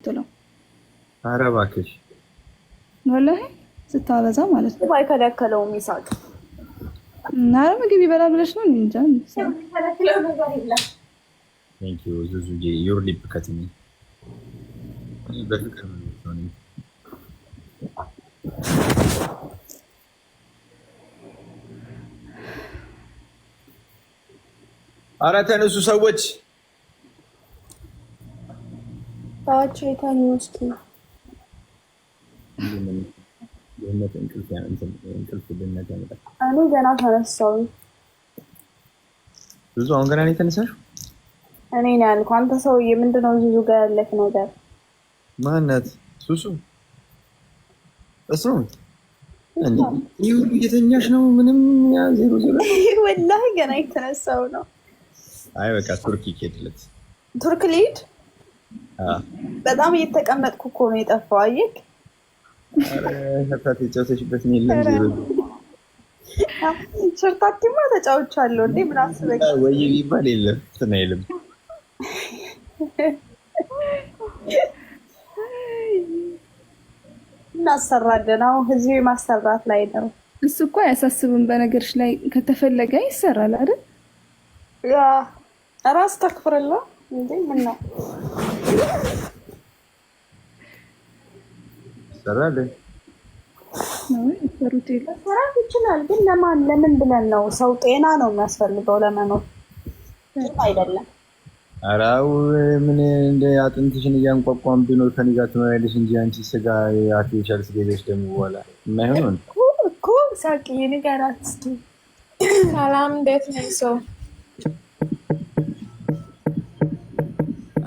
የምትለው። ኧረ እባክሽ ወላሂ ስታበዛ ማለት ነው። አይከለከለውም ይሳቅ። ኧረ ምግብ ይበላል ብለሽ ነው እንጃ። ቴንክ ዩ ዙዙዬ ዩር ሊፕ ከትሚ በፍቅር ነው። ኧረ ተነሱ ሰዎች ታች የተኙ እስኪ እኔ ገና ተነሳሁኝ። ብዙ አሁን ገና ነው የተነሳሽው? እኔ ነው ያልኩህ። አንተ ሰውዬ ምንድን ነው ዙዙ ጋር ያለክ ነገር? ማናት ሱሱ? እሱ እንዴ ይሁን እየተኛሽ ነው? ምንም ያ ዜሮ ዜሮ ወላሂ ገና የተነሳው ነው። አይ በቃ ቱርክ ይኬድለት። ቱርክ ልሂድ? በጣም እየተቀመጥኩ እኮ ነው የጠፋው። አየክ ሸርታት የጫወተሽበት የለም ዜሮ ሸርታቲማ ተጫውቻለሁ እንዴ ምን አስበክ? ወይ ቢባል የለም እንትን አይልም። እናሰራለን። አሁን ህዝብ ማሰራት ላይ ነው። እሱ እኮ አያሳስብም። በነገርሽ ላይ ከተፈለገ ይሰራል አይደል? ያ ራስ ተክብርላ እንዴ ምን ነው ይሰራል ነው ይሰሩት መስራት ይችላል። ግን ለምን ብለን ነው? ሰው ጤና ነው የሚያስፈልገው ለመኖር አይደለም። አራው ምን እንደ አጥንትሽን እያንቋቋም ቢኖር ከኔ ጋር ትኖሪያለሽ እንጂ አንቺ ስጋ አርቲፊሻል ስጋ ይዘሽ ደግሞ በኋላ የማይሆን እኮ ሳቂ ንገራት እስኪ። ሰላም እንዴት ነህ? ሰው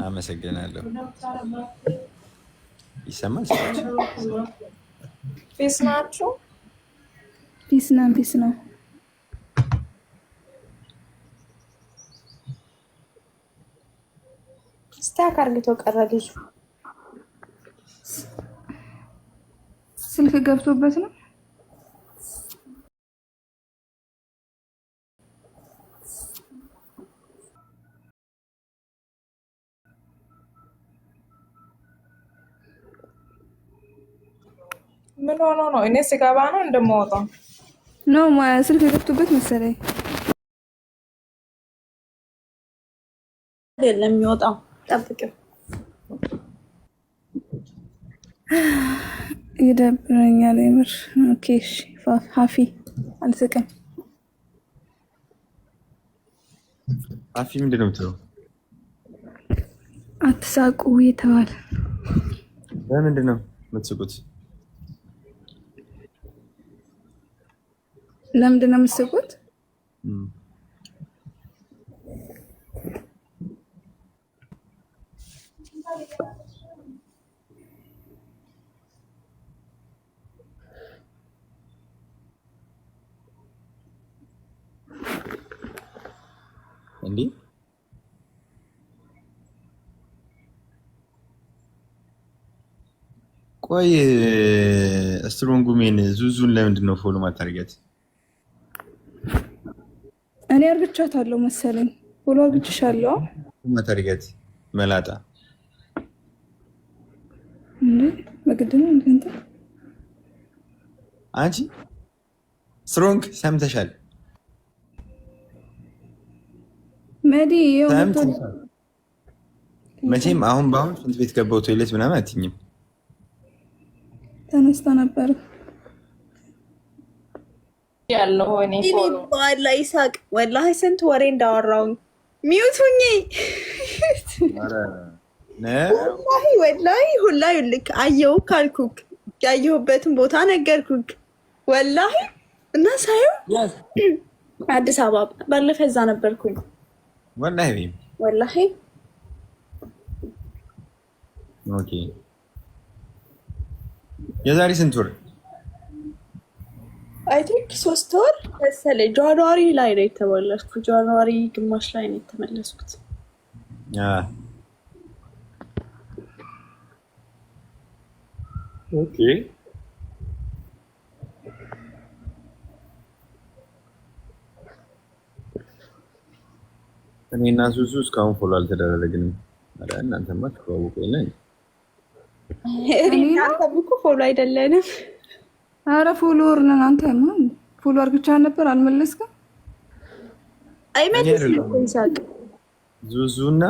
አመሰግናለሁ። ይሰማል? ፒስ ናችሁ? ፒስ ነው። ስታክ አርግቶ ቀረ ልጅ። ስልክ ገብቶበት ነው። ምን ሆኖ ነው? እኔ ስገባ ነው እንደምወጣው ነው ስልክ ገብቶበት መሰለኝ። አይደለም የሚወጣው ጠብቂው። ይደብረኛል የምር። ኦኬ እሺ ሀፊ አልስቅም። ሀፊ ምንድን ነው የምትለው? አትሳቁ የተባለ በምንድን ነው የምትስቁት? ለምንድን ነው የምትስቁት? እንዴ ቆይ ስትሮንጉሜን ዙዙን ለምንድን ነው ፎሎ ማታርጊያት? እኔ አርግቻታለሁ መሰለኝ። ፎሎ አርግቻለሁ ማታርጊያት መላጣ እንዴ በግድ ነው እንዴ? አንቺ ስትሮንግ ሰምተሻል? መዲ መቼም አሁን በአሁን ሽንት ቤት ገባው ቶይሌት ምናምን አትይኝም። ተነስታ ነበር ያለው እኔ ፎሎ ወላሂ ይሳቅ ወላሂ ስንት ወሬ እንዳወራውኝ ሚውት ሁኚ። ወላሂ ሁላ ይልክ አየው ካልኩክ ያየሁበትን ቦታ ነገርኩክ። ወላሂ እና ሳየው አዲስ አበባ ባለፈ እዛ ነበርኩኝ። ወላሂ ኦኬ። የዛሬ ስንት ወር? አይ ቲንክ 3 ወር መሰለኝ። ጃንዋሪ ላይ ነው የተመለስኩት። ጃንዋሪ ግማሽ ላይ ነው የተመለስኩት። ኦኬ። እኔ እና ሱሱ እስካሁን ፎሎ አልተደረግንም። ኧረ እናንተማ ትተዋወቁ የለ አንተም እኮ ፎሎ አይደለንም። ኧረ ፎሎወር ነን። አንተ ማን ፎሎ አድርግቻ ነበር አልመለስክም? አይመልስም እኮ ይሳቅ። ዙዙና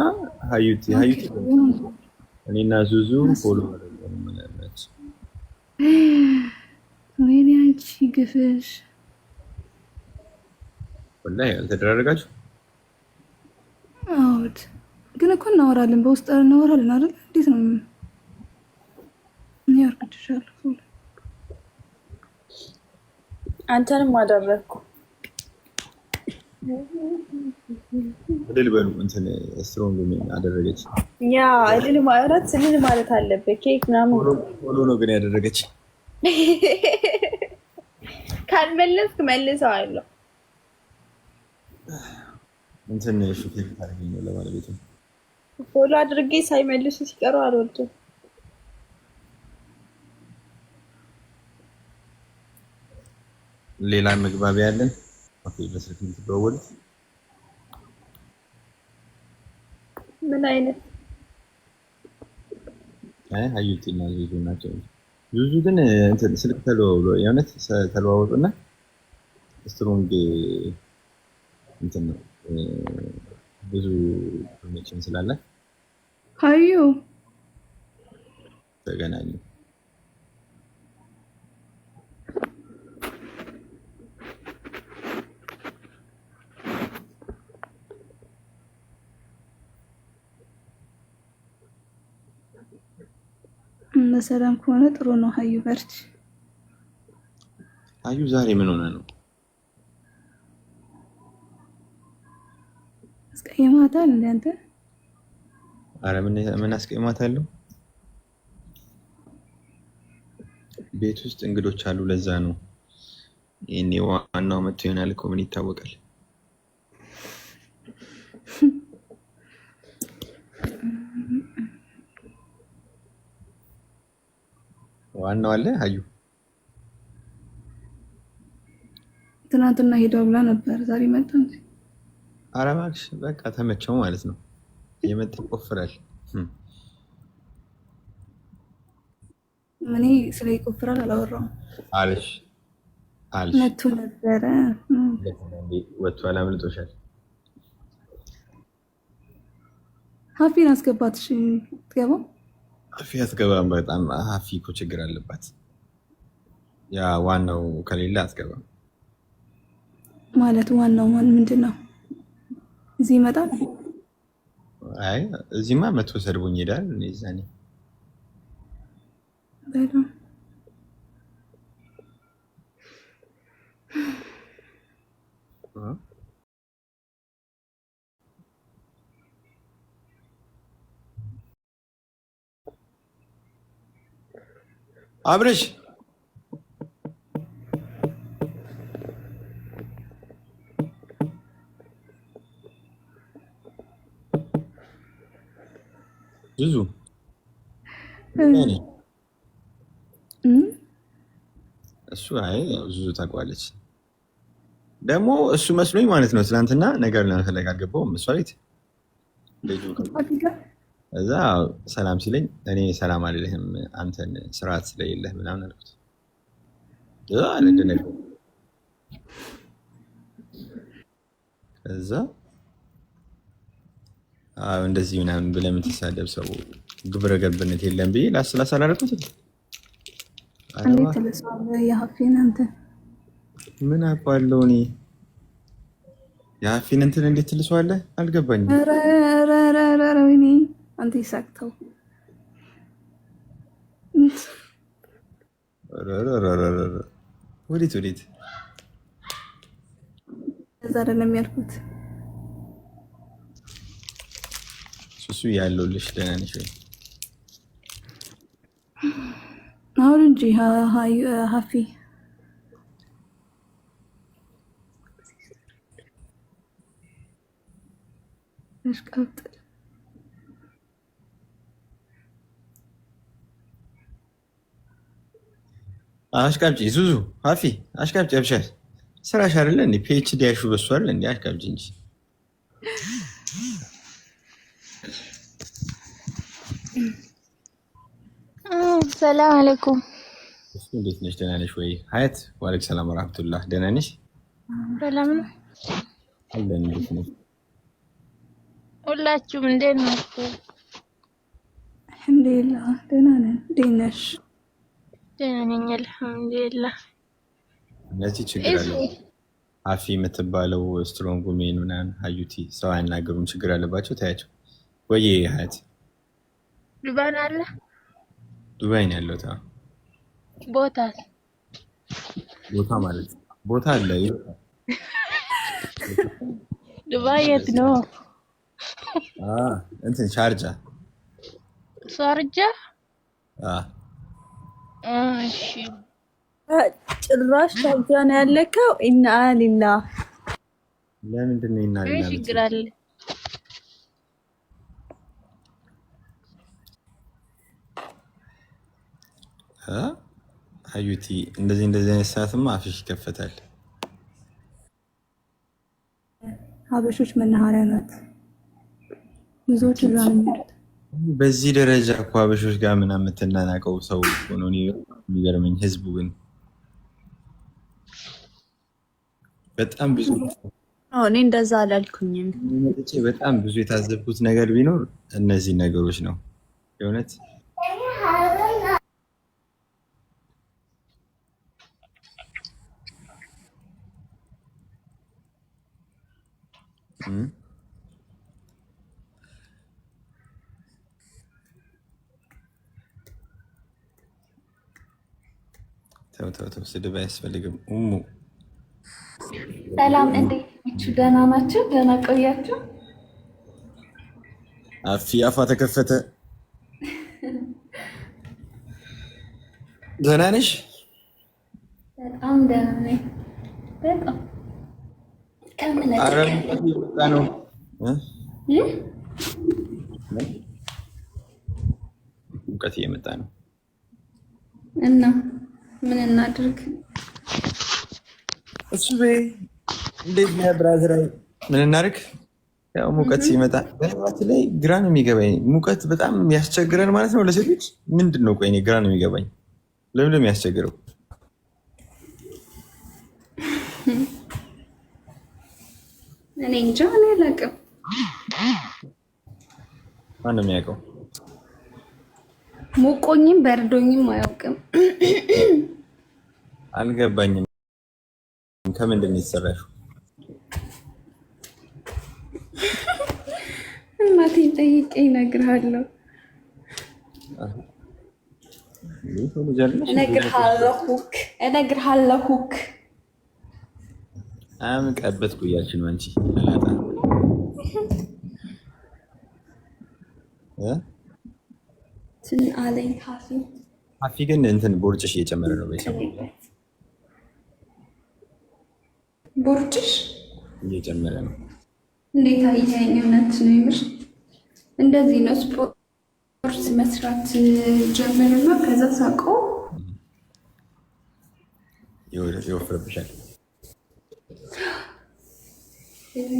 ሀዩቲ እኔና ዙዙ ፎሎ አደረግን። ወይኔ አንቺ ግፍሽ ወላሂ አልተደራረጋችሁ? አውድ ግን እኮ እናወራለን፣ በውስጥ እናወራለን አይደል? እንዴት ነው እኔ አርግቻለሁ። አንተንም አደረግኩ። እልል በሉ እንትን ስትሮንግ ምን አደረገች? ያ እልል ማለት አለበት። ኬክ ምናምን ፎሎ ነው ግን ያደረገች። ካልመለስክ መልሰዋለሁ። እንትን ሹፌር ታደርገኝ ነው ለባለቤቱ ፎሎ አድርጌ ሳይመልሱ ሲቀሩ አልወድም። ሌላ መግባቢያ ያለን ኦኬ። በስልክ የምትደዋወሉት ምን አይነት ሀዩቲ እና ዙዙ ናቸው። ዙዙ ግን እንትን ስልክ ተለዋውሎ የእውነት ተለዋወጡና ስትሮንግ እንትን ነው ብዙ ኢንፎርሜሽን ስላለ ሀዩ ተገናኙ። መሰላም ከሆነ ጥሩ ነው። ሀዩ በርቺ። ሀዩ ዛሬ ምን ሆነ ነው? አስቀይማታል እንዴ አንተ? አረ ምን አስቀይማታለሁ? ቤት ውስጥ እንግዶች አሉ፣ ለዛ ነው። ይሄኔ ዋናው መጥቶ ይሆናል እኮ ምን ይታወቃል። ዋናው አለ ሀዩ ትናንትና ሄደው ብላ ነበር፣ ዛሬ መጣ። ኧረ እባክሽ በቃ ተመቸው ማለት ነው። የመጣ ይቆፍራል። እኔ ስለ ይቆፍራል አላወራሁም አልሽ መቶ ነበረ። ወጥቷል፣ አምልጦሻል። ሀፊን አስገባት። እሺ ትገባ? ሀፊ አትገባም። በጣም ሀፊ እኮ ችግር አለባት። ያ ዋናው ከሌለ አትገባም ማለት። ዋናው ምንድን ነው? እዚህ ይመጣል። አይ እዚህማ መቶ ሰድቦኝ ይሄዳል። እኔ ዛኔ በጣም አብረሽ ዙዙ እሱ አይ ዙዙ ታውቀዋለች። ደግሞ እሱ መስሎኝ ማለት ነው። ትናንትና ነገር ለመፈለግ አልገባሁም እሷ ቤት እዛ ሰላም ሲለኝ እኔ ሰላም አልልህም አንተን ስርዓት ስለሌለህ ምናምን አልኩት። አልደነገ እዛ እንደዚህ ምናምን ብለህ የምትሳደብ ሰው ግብረ ገብነት የለም ብዬ ላስላስ አላደረኩት። እንዴት ትልሰዋለህ? የሀፊን እንትን ምን አውቃለሁ እኔ የሀፊን እንትን እንዴት ትልሰዋለህ? አልገባኝም። ኧረ ወይኔ አንተ ይሳቅተው። ወዴት እዛ አይደለም ያልኩት። ሱሱ ያለውልሽ ደህና ነሽ ወይ? አሁን እንጂ ሀፊ እሽቀጥ አሽቃብጪ ዙዙ ሀፊ አሽቃብጪ። አብሻል ስራሽ አይደለ እንዴ? ፒኤችዲ ያሹ በሱ አይደለ እንዴ? አሽቃብጪ እንጂ ሰላም አለይኩም። እንዴት ነሽ? ደህና ነሽ ወይ ሀያት? ወአለይኩም ሰላም ወራህመቱላህ። ደህና ነሽ? ሰላም ነው አለን። እንዴት ነሽ? ሁላችሁም እንዴት ናችሁ? አልሐምዱሊላህ ደህና ነን። እንዴት ነሽ? ደህና ነኝ አልሐምዱሊላህ። እነዚህ ችግር አለ አፊ የምትባለው ስትሮንግ ሜን ምናምን ሀዩቲ ሰው አያናገሩም። ችግር አለባቸው። ታያቸው ወይ ሀያት? ዱባይ አለ። ዱባይ ነው ያለው። ቦታ ማለት ቦታ አለ። ዱባይ የት ነው? እንትን ሻርጃ እሺ። ጭራሽ ሻርጃ ነው ያለከው? ኢና ሊላ ለምንድን ነው ኢና ሊላ? ችግር አለ። ሀዩቲ እንደዚህ አይነት ሰዓትማ አፍሽ ይከፈታል። ሀበሾች መናኸሪያ ናት። ብዙዎች እዛ ነው የሚሄዱት። በዚህ ደረጃ እኮ ሀበሾች ጋር ምናምን የምትናናቀው ሰው ሆኖ የሚገርመኝ ህዝቡ ግን በጣም ብዙ እኔ እንደዛ አላልኩኝም። በጣም ብዙ የታዘብኩት ነገር ቢኖር እነዚህ ነገሮች ነው የእውነት። ተው ስድብ አያስፈልግም። ሰላም እንዴት ናችሁ? ደህና ናችሁ? ደህና ቆያችሁ? አፊ አፏ ተከፈተ። ደህና ነሽ? በጣም ደህና ነኝ። በጣም ነው ሙቀት እየመጣ ነው እና ምን እናድርግ? እሱ እንዴት ነው ብራዘር? ምን እናድርግ? ያው ሙቀት ሲመጣ በህይወት ላይ ግራ ነው የሚገባኝ። ሙቀት በጣም ያስቸግረን ማለት ነው ለሴቶች። ምንድን ነው? ቆይ እኔ ግራ ነው የሚገባኝ። ለምን ነው የሚያስቸግረው? እኔ እንጃ፣ እኔ አላውቅም። ማን ነው የሚያውቀው? ሞቆኝም በርዶኝም አያውቅም። አልገባኝም። ከምንድን ነው የተሰራሽው? እናቴ ጠይቄ እነግርሃለሁ። እነግርሃለሁ። ቀበትኩ እያልሽ ነው አንቺ አላጣ ትን አለኝ ሀፊ ግን እንትን ቦርጭሽ እየጨመረ ነው። በሰሞኑ ቦርጭሽ እየጨመረ ነው። እንዴት አየኸኝ? እውነት ነው የምር እንደዚህ ነው። ስፖርት መስራት ጀምርና ከዛ ሳቀው ይወፍርብሻል።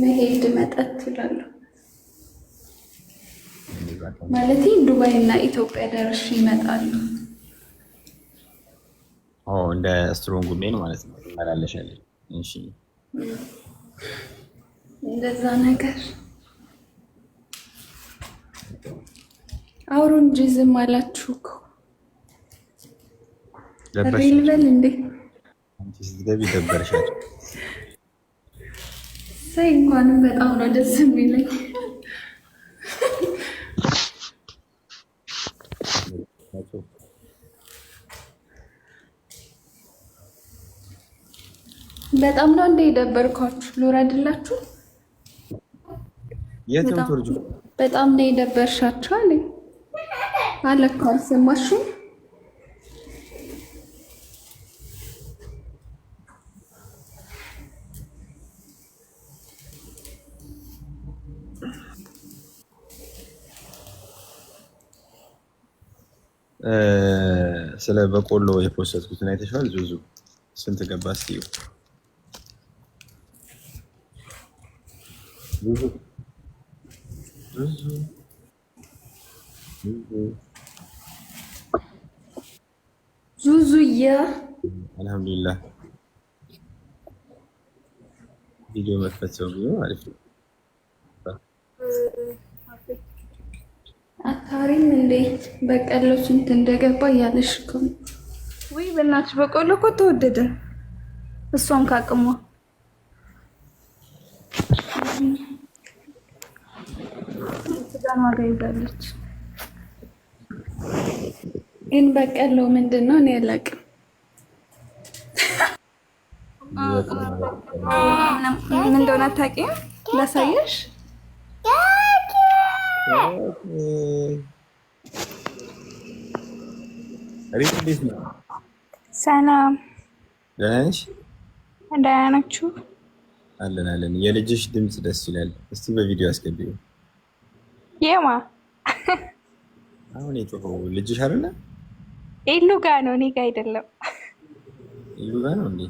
መሄድ መጠጥ እላለሁ ማለት ዱባይ እና ኢትዮጵያ ደርሼ ይመጣሉ። እንደ ስትሮንግ ሜን ማለት ነው ታላለሻለሽ። እሺ እንደዛ ነገር አውሩ እንጂ ዝም አላችሁ እኮ። ልበል እንዴ? አንቺ ስትገቢ ደበርሻል። ሳይ እንኳንም በጣም ነው ደስ የሚለኝ። በጣም ነው እንደ የደበርኳችሁ። ልውረድላችሁ? በጣም ነው የደበርሻችሁ አለኝ አለ እኮ አልሰማሽም? ስለ በቆሎ የፖስተትኩትን አይተሽዋል? ዙዙ ስንት ገባ? እስኪ ዙዙያ አልሐምዱሊላህ ቪዲዮ መክፈት ሰው ቢሆን አሪፍ ነው። አታሪም እንዴ በቀሎ ስንት እንደገባ እያለሽ እኮ ነው። ወይ በእናትሽ በቆሎ እኮ ተወደደ። እሷም ካቅሟ ስጋን ዋጋ ይዛለች። ግን በቀሎ ምንድን ነው? እኔ አላውቅም። ምን እንደሆነ አታውቂም? ላሳየሽ። ሪት እንዴት ነው? ሰላም ደህና ነሽ? ደህና ናችሁ? አለን አለን። የልጅሽ ድምፅ ደስ ይላል። እስቲ በቪዲዮ አስገቢው። የማ አሁን የጮኸው ልጅሽ አይደለ? ኢሉ ጋ ነው፣ እኔ ጋ አይደለም። ኢሉ ጋ ነው እንዴ?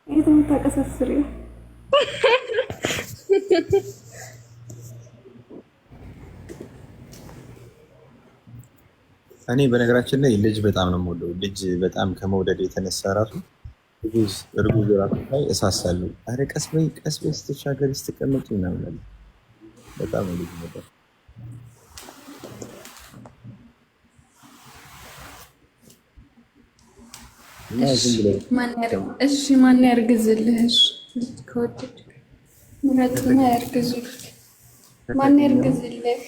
ይሄ ነው ታቀሳስሪው። እኔ በነገራችን ላይ ልጅ በጣም ነው የምወደው። ልጅ በጣም ከመውደድ የተነሳ ራሱ እርጉዝ ራሱ ላይ እሳሳለሁ። አረ ቀስ በይ ስትሻገሪ ስትቀመጪ ምናምን አለ። በጣም ነው ልጅ ነበር። ማን ያርግዝልህ? ከወደድ ምረጥና ያርግዝልህ። ማን ያርግዝልህ?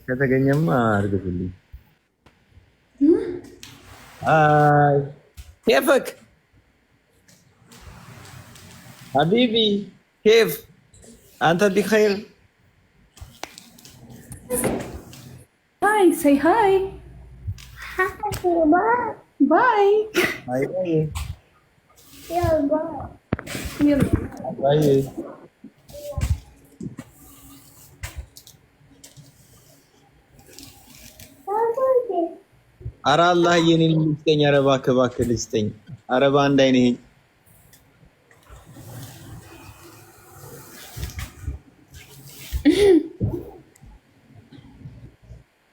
ከተገኘማ አርግዝልኝ። هاي كيفك حبيبي؟ كيف أنت بخير؟ هاي say hi. باي باي باي. يلا باي. يلا باي. ኧረ አላህ የኔን ልስጠኝ። ኧረ እባክህ ልስጠኝ። ኧረ በአንድ አይኔ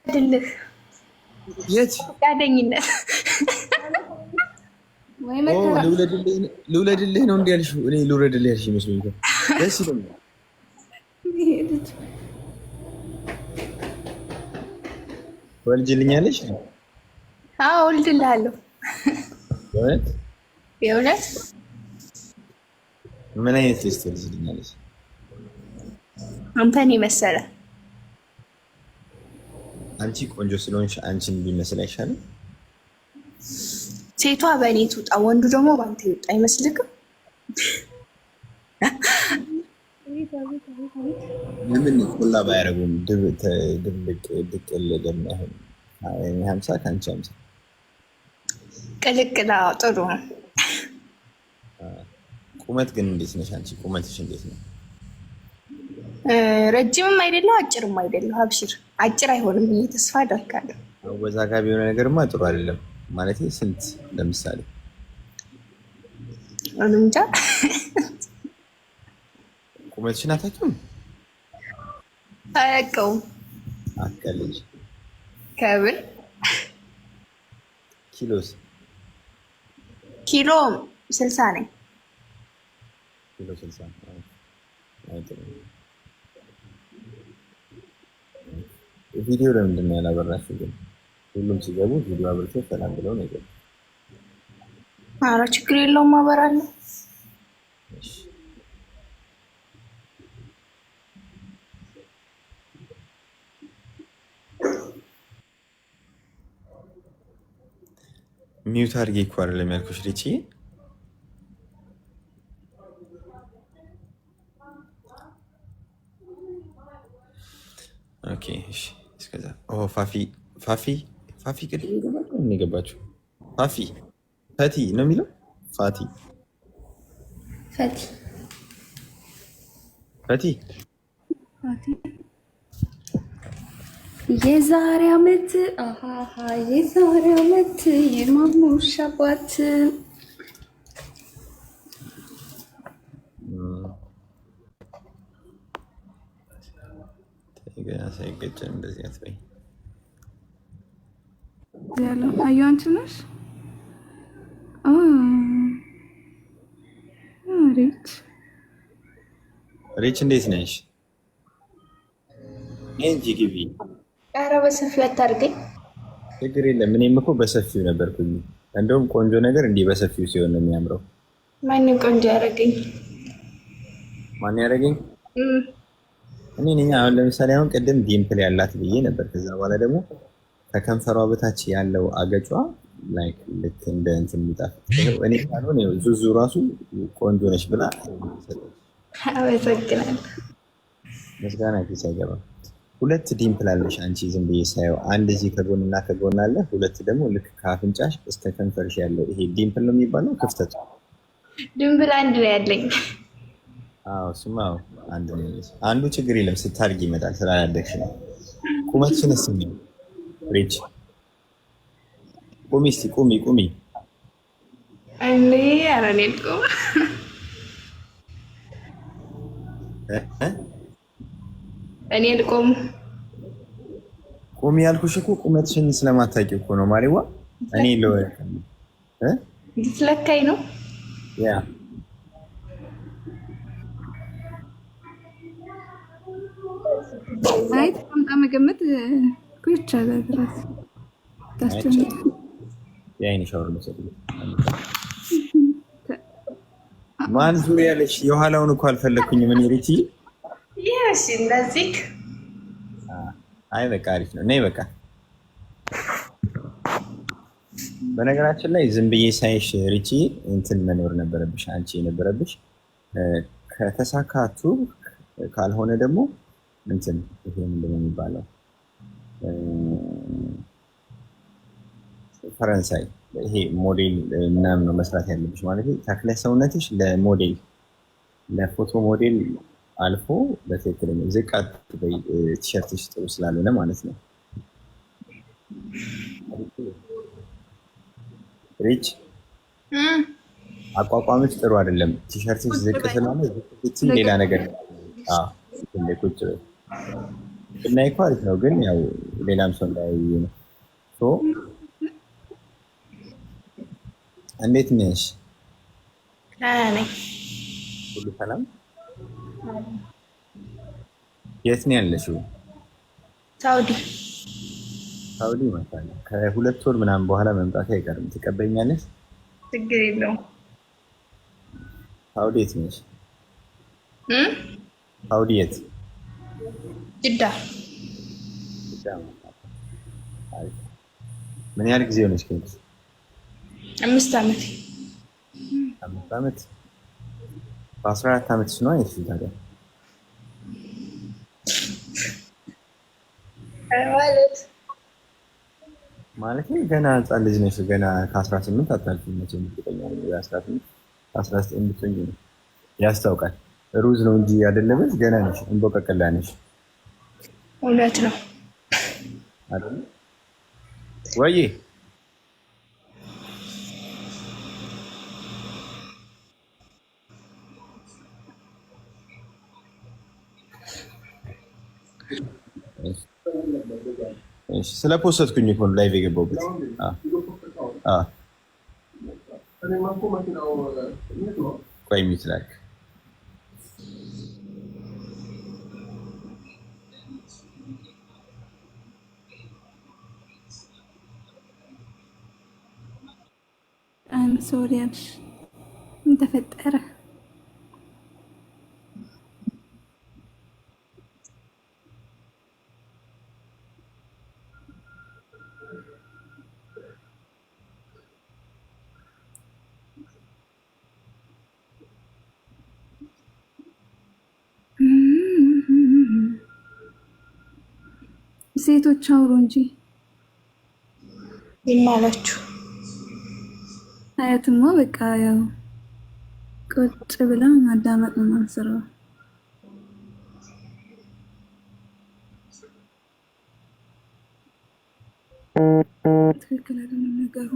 ድልህ የት ፈቃደኝነት ወይ መከራ ልውለድልህ ነው እንዴ ያልሽው? እኔ ልውለድልህ ያልሽ ይመስለኝ። ደስ ይለኛል። ወልጅልኛለሽ? አዎ ወልድልሃለሁ። የእውነት ምን አይነት ልጅ ትወልጅልኛለሽ? አንተን የመሰለ። አንቺ ቆንጆ ስለሆንሽ አንቺን ቢመስል አይሻልም? ሴቷ በእኔ ትውጣ፣ ወንዱ ደግሞ በአንተ ይውጣ አይመስልክም? ለምን ሁላ ባያደርጉም ድብልቅ ድቅል ለምን አይሆንም? 50 ከአንቺ 50 ቅልቅላ ጥሩ ነው። ቁመት ግን እንዴት ነሽ አንቺ? ቁመትሽ እንዴት ነው? ረጅምም አይደለሁ አጭርም አይደለሁ። አብሽር አጭር አይሆንም ብዬ ተስፋ አደርጋለሁ። አወዛጋቢ የሆነ ነገርማ ጥሩ አይደለም ማለት ስንት ለምሳሌ እንጃ። ቁመትሽን አታውቂውም? አያውቀውም። አትቀልጂ። ከብል ኪሎስ? ኪሎ 60 ነኝ። ኪሎ 60 ቪዲዮ ለምንድን ነው ያላበራሽው ግን? ሁሉም ሲገቡ ቪዲዮ አብርቶ ሰላም ብለው ነው የገቡት። ኧረ ችግር የለውም አበራለሁ። ሚውት አድርጌ እኮ አይደለም ያልኩሽ ልጅ። ኦኬ እሺ። እስከዛ ፋፊ ቅድም ነው የገባችው። ፈቲ ነው የሚለው። ፈቲ የዛሬ ዓመት የዛሬ ዓመት የማሙሽ አባት ገና ሳይገጨን እንደዚህ አትበይ። ያለው አየሁ። አንቺ ነሽ? ሪች እንዴት ነሽ? እንጂ ግቢ። ኧረ በሰፊው አታድርገኝ። ችግር የለም። እኔም እኮ በሰፊው ነበርኩኝ። እንደውም ቆንጆ ነገር እንዲህ በሰፊው ሲሆን ነው የሚያምረው። ማንም ቆንጆ ያደረገኝ? ማን ያደረገኝ? እኔ ነኝ። አሁን ለምሳሌ አሁን ቅድም ዲምፕል ያላት ብዬ ነበር። ከዛ በኋላ ደግሞ ከከንፈሯ በታች ያለው አገጯ ላይክ ልክ እንደ እንትን የሚጣፍጥ እኔ ካልሆነ ዙዙ ራሱ ቆንጆ ነች ብላ አመሰግናለሁ። ምስጋና ኪስ አይገባም። ሁለት ዲምፕል አለሽ አንቺ ዝም ብዬ ሳየው፣ አንድ እዚህ ከጎንና ከጎን አለ፣ ሁለት ደግሞ ልክ ከአፍንጫሽ እስከ ከንፈርሽ ያለው ይሄ ዲምፕል ነው የሚባለው ክፍተቱ። ድንብል አንድ ላይ ያለኝ። አዎ እሱማ አንድ ነው። አንዱ ችግር የለም ስታድጊ ይመጣል፣ ስላላደግሽ ነው። ቁመትሽን እስኪ ሪች ቁሚ እስኪ ቁሚ። እኔ ኧረ እኔ ልቁም። እኔ ልቁም። ቁሚ ያልኩሽ እኮ ቁመትሽን ስለማታውቂው እኮ ነው ማሪዋ። እኔ ልትለካኝ ነው? ያ አይ ተቀምጣ መገመት እኮ ይቻላል። ድረስ የአይን ሻወር መሰለኝ። ማን ዙሪያ ያለሽ? የኋላውን እኮ አልፈለኩኝም እኔ ሪቲ። ይሄሽ እንደዚህ። አይ በቃ አሪፍ ነው። ነይ በቃ። በነገራችን ላይ ዝም ብዬ ሳይሽ ሪቲ እንትን መኖር ነበረብሽ አንቺ የነበረብሽ ከተሳካቱ፣ ካልሆነ ደግሞ እንትን ይሄ ምንድን ነው የሚባለው ፈረንሳይ ይሄ ሞዴል ምናምን ነው መስራት ያለብሽ ማለት ነው። ተክለ ሰውነትሽ ለሞዴል ለፎቶ ሞዴል አልፎ በትክክለኛ ዝቅ አትበይ፣ ቲሸርትሽ ጥሩ ስላልሆነ ማለት ነው። ሪች አቋቋምሽ ጥሩ አይደለም። ቲሸርትሽ ዝቅ ስላለ ሌላ ነገር ቁጭ ብናይ እኮ አሪፍ ነው፣ ግን ያው ሌላም ሰው እንዳያዩ ነው። እንዴት ነሽ? ነኝ። ሁሉ ሰላም? የት ነው ያለሽው? ሳውዲ። ሳውዲ ማለት ከ2 ወር ምናምን በኋላ መምጣት አይቀርም። ትቀበኛለሽ? ችግር የለውም። ሳውዲ የት ነሽ? ሳውዲ የት? ጅዳ። ምን ያህል ጊዜ ሆነሽ ከሄድሽ? 5 ዓመት። 5 ዓመት? በ14 ዓመትሽ ነው አይደል? ታዲያ ማለት ገና ህፃን ልጅ ነሽ። ገና ከ18 አታልፊም መቼም። እርግጠኛ ነኝ 18 19 ብትሆኚ ነው ያስታውቃል። ሩዝ ነው እንጂ ያደለበች ገና ነሽ፣ እንቦቀቀላ ነሽ። እውነት ነው አይደል ወይ? እሺ ስለፖስትኩኝ እኮ ላይቭ የገባሁበት። ቆይ ሚት ላክ ሶሪያሽ ምን ተፈጠረ? ሴቶች አውሩ እንጂ ይማላችሁ። አያትማ በቃ ያው ቁጭ ብላ ማዳመጥ ነው ስራው። ትክክል አይደለም ነገሩ።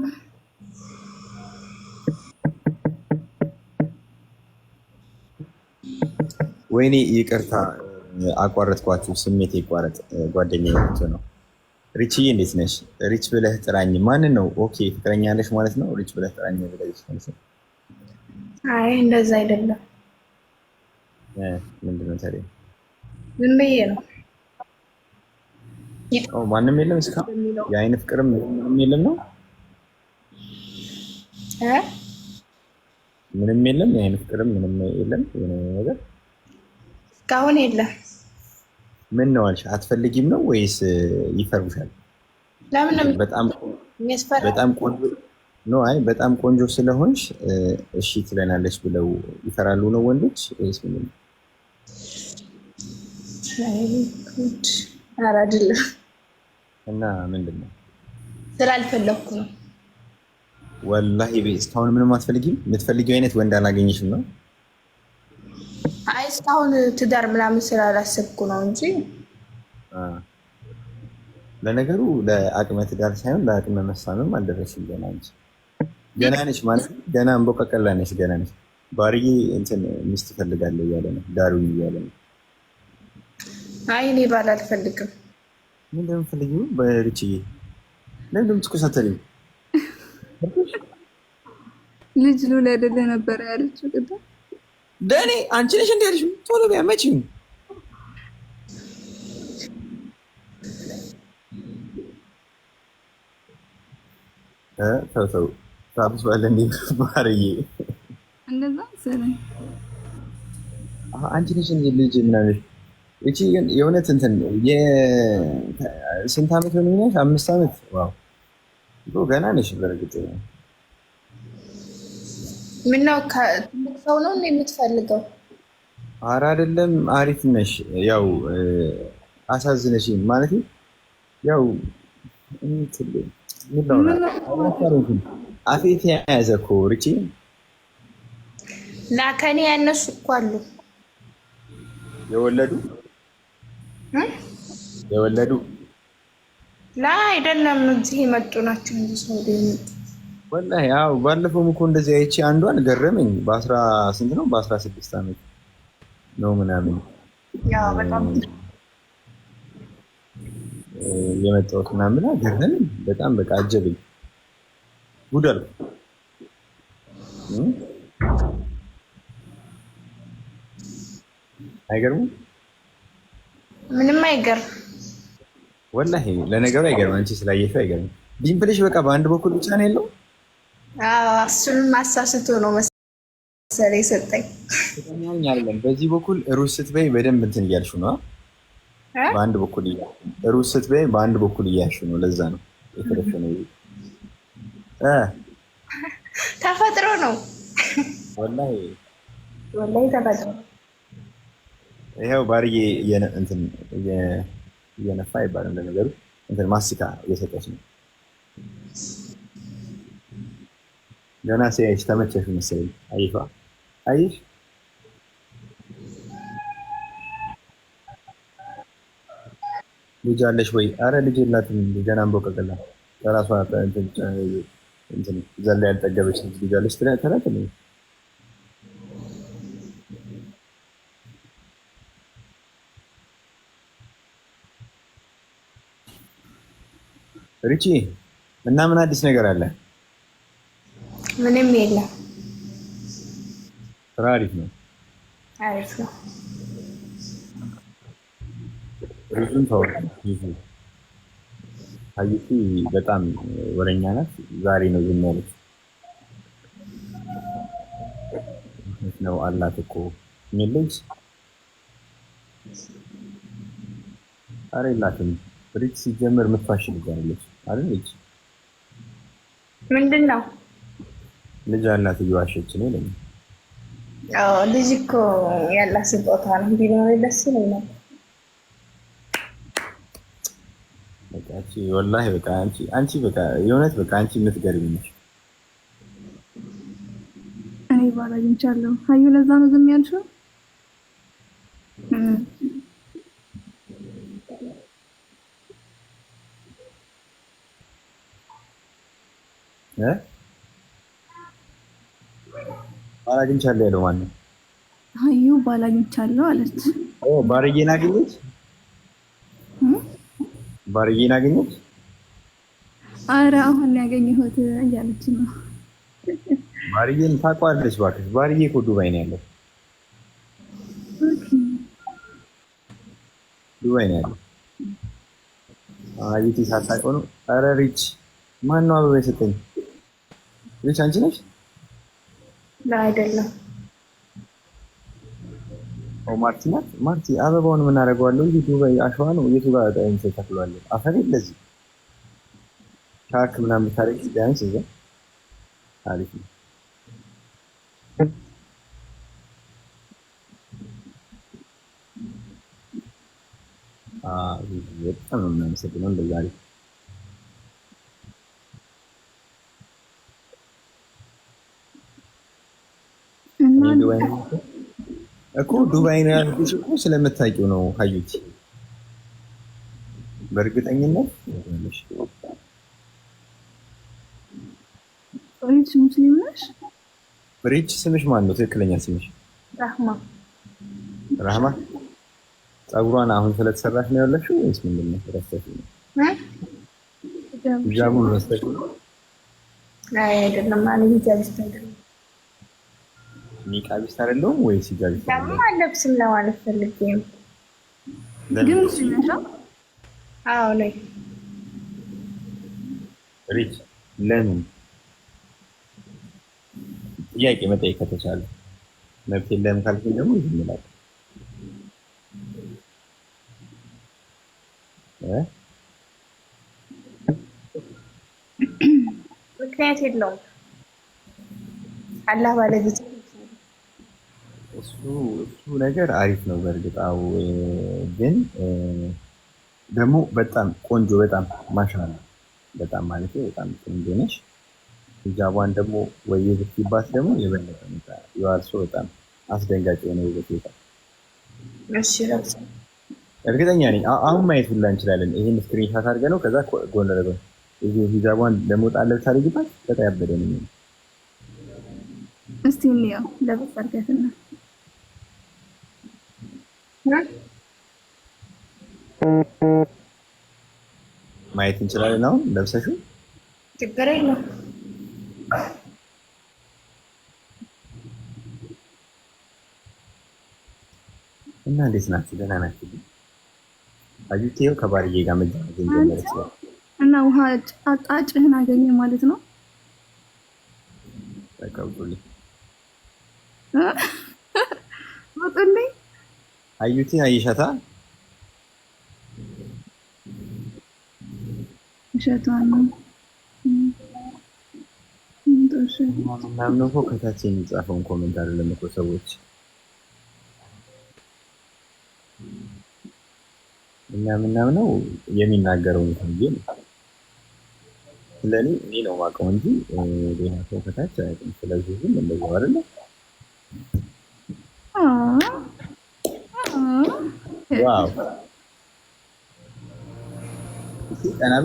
ወይኔ ይቅርታ አቋረጥኳችሁ። ስሜት ይቋረጥ ጓደኛዬ ነው። ሪችዬ እንዴት ነሽ? ሪች ብለህ ጥራኝ። ማንን ነው? ኦኬ ፍቅረኛለሽ ማለት ነው። ሪች ብለህ ጥራኝ ብለሽ ማለት ነው። አይ እንደዛ አይደለም። ምንድን ነው ታዲያ? ዝም ብዬ ነው። ማንም የለም እስካሁን የአይን ፍቅርም ምንም የለም ነው። ምንም የለም የአይን ፍቅርም ምንም የለም። የሆነ ነገር እስካሁን የለም። ምን ነው አልሽ? አትፈልጊም ነው ወይስ ይፈርቡሻል? ለምን በጣም ቆንጆ ነው። አይ በጣም ቆንጆ ስለሆንሽ እሺ ትለናለች ብለው ይፈራሉ ነው ወንዶች ወይስ ምንድን ነው? ኧረ አይደለም። እና ምንድን ነው? ስላልፈለኩ ነው። ወላሂ እስካሁን ምንም አትፈልጊም? የምትፈልጊው አይነት ወንድ አላገኘሽም ነው? አይ እስካሁን ትዳር ምናምን ስላላሰብኩ ነው እንጂ። ለነገሩ ለአቅመ ትዳር ሳይሆን ለአቅመ መሳምም አልደረስሽም። ገና እንጂ ገና ነሽ ማለት ገና እንቦቀቀላ ነሽ። ገና ነሽ። ባርዬ እንትን ሚስት እፈልጋለሁ እያለ ነው። ዳሩኝ እያለ ነው። አይ እኔ ባል አልፈልግም። ምን እንደምፈልጊው በርችዬ ለምን እንደምትኮሳተሪው? ልጅ ልውለድልህ ነበር ያለችው ቅድም። ደኔ አንቺ ነሽ እንደ ያልሽው ቶሎ ቢያ መቼም ተው ታብሷል እንዴ ባርዬ? እንደዛ መሰለኝ። አንቺ ነሽ እንደ ልጅ ምናምን እቺ ግን የእውነት እንትን ስንት ዓመት ሆነኛል? 5 ዓመት። ዋው ገና ነሽ በእርግጥ። ምነው ትልቅ ሰው ነው የምትፈልገው? ኧረ አይደለም፣ አሪፍ ነሽ። ያው አሳዝነሽ ማለት ያው አፌት የያዘ እኮ ርቺ ከኔ ያነሱ እኮ አሉ የወለዱ ላ አይደለም፣ እዚህ የመጡ ናቸው እንጂ ሰው ወላሂ። ያው ባለፈውም እኮ እንደዚህ አይቼ አንዷን ገረመኝ። በ16 ነው በ16 ዓመት ነው ምናምን ያው በጣም የመጣሁት ምናምን ገረመኝ በጣም በቃ አጀበኝ። ጉድ አልኩ። አይገርምም? ምንም አይገርም ወላሂ። ለነገሩ አይገርም። አንቺ ስላየሽው አይገርም። ዲምፕልሽ በቃ በአንድ በኩል ብቻ ነው ያለው። እሱንም አሳስቶ ነው መሰለኝ የሰጠኝ። አይደለም በዚህ በኩል ሩዝ ስትበይ በደንብ እንትን እያልሽው ነው። በአንድ በኩል ሩዝ ስትበይ በአንድ በኩል እያልሽው ነው። ለዛ ነው የተረፈነው። ተፈጥሮ ነው ወላሂ ተፈጥሮ። ይኸው ባርዬ እንትን እየነፋ አይባልም ለነገሩ እንትን ማስቲካ እየሰጠች ነው። ገና ሲያይሽ ተመቸሽ መሰለኝ። አይፋ አይሽ ልጅ አለሽ ወይ? አረ ልጅ የላትም። ገና እንቦቀቀላ ለራሷ እንትን ዘላ ያልጠገበች ልጅ አለች ትላለች። ሪቺ እና ምን አዲስ ነገር አለ? ምንም የለም። ስራ አሪፍ ነው። አሪፍ ነው። ሪቹን ተወው። አይቲ በጣም ወረኛ ናት። ዛሬ ነው ዝም ያለች ነው አላት እኮ ሚልጅ አረ የላትም። ሪች ሲጀምር የምትፋሽ ልጅ አለች አይደል? ልጅ ምንድን ነው ልጅ አላት እየዋሸች ነው ለምን? ልጅ እኮ ያላት ስጦታ ነው። ቢኖር ደስ ይለኛል። በቃ ወላሂ በቃ አንቺ በቃ የእውነት በቃ አንቺ የምትገርሚ ነሽ። እኔ ባል አግኝቻለሁ። ሀዩ ለዛ ነው ዝም ያልሽው? ባል አግኝቻለሁ ያለው ማነው? ሀዩ ባል አግኝቻለሁ አለች። ባርዬን አገኘች። ባርዬን አገኘች። ኧረ አሁን ያገኘሁት እያለች ነው። ባርዬን ታውቀዋለች እባክሽ። ባርዬ እኮ ዱባይ ነው ያለው። ዱባይ ነው ያለው። አይቲ ሳታውቀው ነው። ኧረ ሪች ማነው አበባ የሰጠኝ? ሪች አንቺ ነሽ? አይደለም ማርቲ ናት። ማርቲ አበባውን ምን አደርገዋለሁ? ዱባይ አሸዋ ነው። የቱ ጋር ጣይም ተተክሏል። አፈር የለዚህ ሻርክ ምናምን ብታረጊ ቢያንስ እዛ አሪፍ ነው። በጣም ነው የምናመሰግነው። እንደዛ አሪፍ እኮ ዱባይ ነው ያልኩሽ እኮ ስለምታውቂው ነው ሀዩቲ። በእርግጠኝነት ሪች ሙስሊም ነሽ? ሪች ስምሽ ማን ነው? ትክክለኛ ስምሽ? ራህማ። ራህማ። ፀጉሯን አሁን ስለተሰራሽ ነው ያለሽው ወይስ ምንድን ነው? ረስተሽ ነው? ሂጃቡን ረስተሽ ነው? አይ አይደለም፣ ማለት ሂጃቢስት አይደለም። ኒቃቢስት አይደለም ወይስ ሂጃቢስት? ደግሞ አለብስም ለማለት ፈልጌ ነው። ግን ሙስሊም ነሽ? አዎ ነኝ። ሪች ለምን ጥያቄ መጠየቅ ከተቻለ መብት የለም ካልኩኝ ደግሞ ዝም እላለሁ። ምክንያት የለውም። አላህ ባለጊዜ እሱ ነገር አሪፍ ነው በእርግጥ አዎ። ግን ደግሞ በጣም ቆንጆ በጣም ማሻአላ በጣም ማለት በጣም ቆንጆ ነሽ። ሂጃቧን ደግሞ ወይ ብትይባት ደግሞ የበለጠ ነው የዋልሶ በጣም አስደንጋጭ የሆነ ውበት ይወጣል። እሺ ለብሳ እርግጠኛ ነኝ አሁን ማየት ሁላ እንችላለን። ይሄን ስክሪንሻት አድርገን ነው ከዛ ጎን ለጎን እዚህ ሂጃቧን ለመውጣት ለብታሪግባት በጣም ያበደ ነው። እስቲ እንየው ለብስ አድርገትና ማየት እንችላለን። አሁን ለብሰሽው ችግር የለም። እና እንዴት ናችሁ? ደህና ናችሁ? አዩቴው ከባርዬ ጋር መጀመር ጀመረች እና ውሃ አጣጭህን አገኘ ማለት ነው። ተቀበሉኝ ወጥልኝ አዩቴ አይሻታ እሸቷ ነው ምናምን እኮ ከታች የሚጻፈውን ኮሜንት አይደለም እኮ ሰዎች እና ምናምነው የሚናገረውን እንጂ ስለኔ እኔ ነው የማውቀው እንጂ ሌላ ሰው ከታች አያውቅም። ስለዚህ ዝም እንደዚህ አይደለ? ዋው እሺ ቀናብ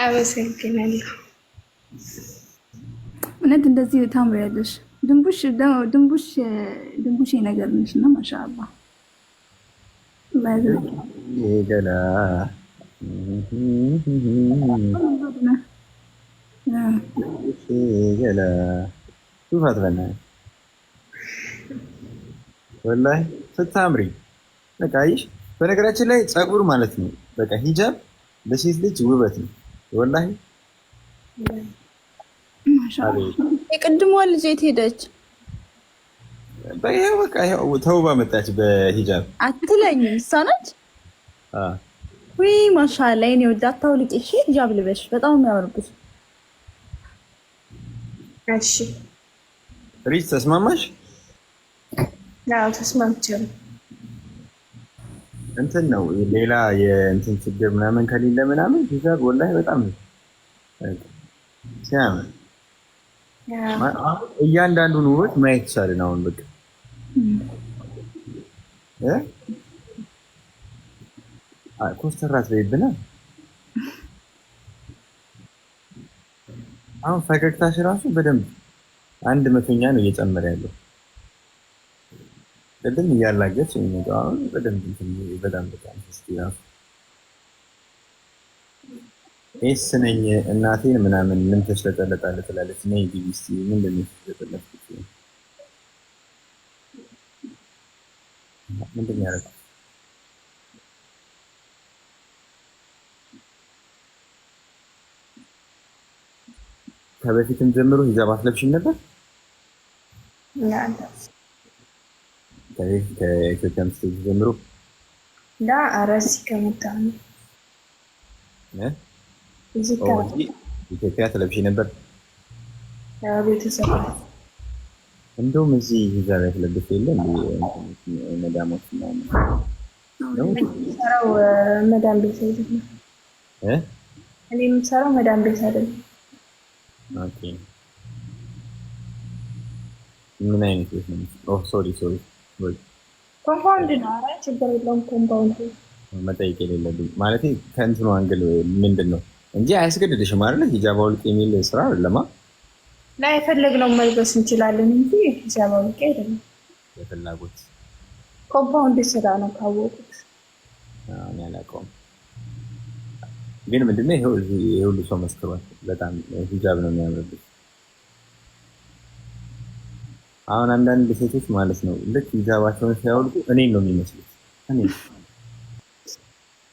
አመሰግናለሁ። እውነት እንደዚህ ታምሪያለሽ። ድንቡሽ ነገር ነሽ እና ማሻአላ ገላ ገላ ሹፋት በእናትህ ወላሂ ስታምሪ በቃ ይሽ። በነገራችን ላይ ፀጉር ማለት ነው በቃ ሂጃብ ለሴት ልጅ ውበት ነው ወላሂ። የቅድሟ ልጅ የት ሄደች? በቃ ተውባ መጣች በሂጃብ አትለኝም። እሷ ነች። ውይ ማሻአላ የኔ ወደ አታውልቂ። እሺ ሂጃብ ልበሽ፣ በጣም የሚያምርብሽ። እሺ ሪች ተስማማሽ? አዎ ተስማምቻለሁ። እንትን ነው ሌላ የእንትን ችግር ምናምን ከሌለ ምናምን ሂጃብ ወላሂ በጣም ሲያምር እያንዳንዱን ውበት ማየት ይቻላል። አሁን በቃ ኮስተራት በይብና አሁን ፈገግታሽ ራሱ በደንብ 100ኛ ነው እየጨመረ ያለው። ቅድም እያላገች የሚመጣው አሁን በደንብ በጣም ስ ኤስ ነኝ እናቴን ምናምን ምን ተሽለጠለጣለህ ትላለች። ነይ ግቢ እስኪ ምንድን ነው የተሽለጠለጥኩት? ምንድን ነው ያደረኩት? ከበፊትም ጀምሮ ሂጃብ አትለብሽም ነበር? ከኢትዮጵያ ምስቴጅ ጀምሮ አረሲ ከመጣ ነው ኢትዮጵያ ተለብሽ ነበር? ቤተሰብ እንደውም እዚህ ሂጃብ ያስለብስ የለ መዳሞች ሰራው መዳም ቤት አይደለም። እኔ የምሰራው መዳም ቤት አይደለም። ምን አይነት ቤት ነው? ሶሪ ኮምፓውንድ ነው። ኧረ ችግር የለውም። ኮምፓውንድ መጠየቅ የሌለብኝ ማለት ከእንትኑ አንግል ምንድን ነው እንጂ አያስገድድሽም አይደለ? ሂጃብ አውልቅ የሚል ስራ አይደለማ። ላይ የፈለግነው መልበስ እንችላለን እንጂ ሂጃብ አውልቅ አይደለም። የፍላጎት ኮምፓውንድ ስራ ነው ካወቁት። እኔ አላውቀውም፣ ግን ምንድነው ይሄው ሁሉ ሰው መስክሯል። በጣም ሂጃብ ነው የሚያምርብሽ። አሁን አንዳንድ ሴቶች ማለት ነው ልክ ሂጃባቸውን ሲያወልቁ እኔን ነው የሚመስሉት። እኔ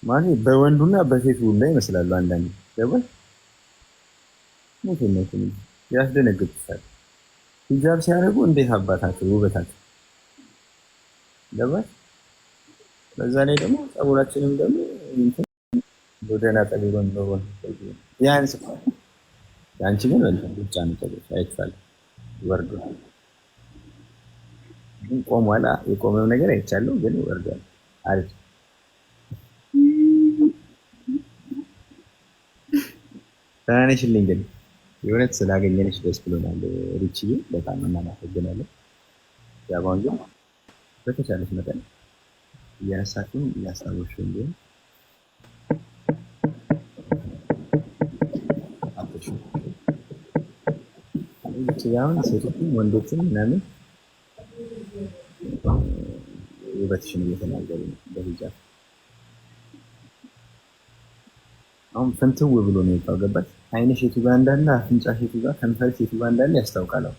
ማለት በወንዱና በሴቱ ላይ ይመስላሉ። አንዳንድ ገባሽ? ነው ያስደነግጡሻል። ሂጃብ ሲያደርጉ እንዴት አባታቸው ውበታቸው ገባሽ? በዛ ላይ ደግሞ ፀጉራችንም ደግሞ ወደና ጠቢሮን ነው ያንስ ያንቺ ግን ብቻ ነው ፀጉር አይቻል ወርዶ ግን ቆሟላ። የቆመው ነገር አይቻለሁ ግን ወርዷል። አሪፍ ታናሽልኝ ግን የእውነት ስላገኘንሽ ደስ ብሎናል ሪችዬ፣ በጣም እናመሰግናለን። ያባውን ግን በተቻለሽ መጠን እያነሳችን እያስታወስሽው እንዲሆን አሁን ሴቶችም ወንዶችም ምናምን ውበትሽን እየተናገሩ ነው በሂጃብ። አሁን ፍንትው ብሎ ነው የወጣው። ገባሽ? አይንሽ የቱ ጋር እንዳለ፣ አፍንጫሽ የቱ ጋር፣ ከንፈርሽ የቱ ጋር እንዳለ ያስታውቃል። አሁን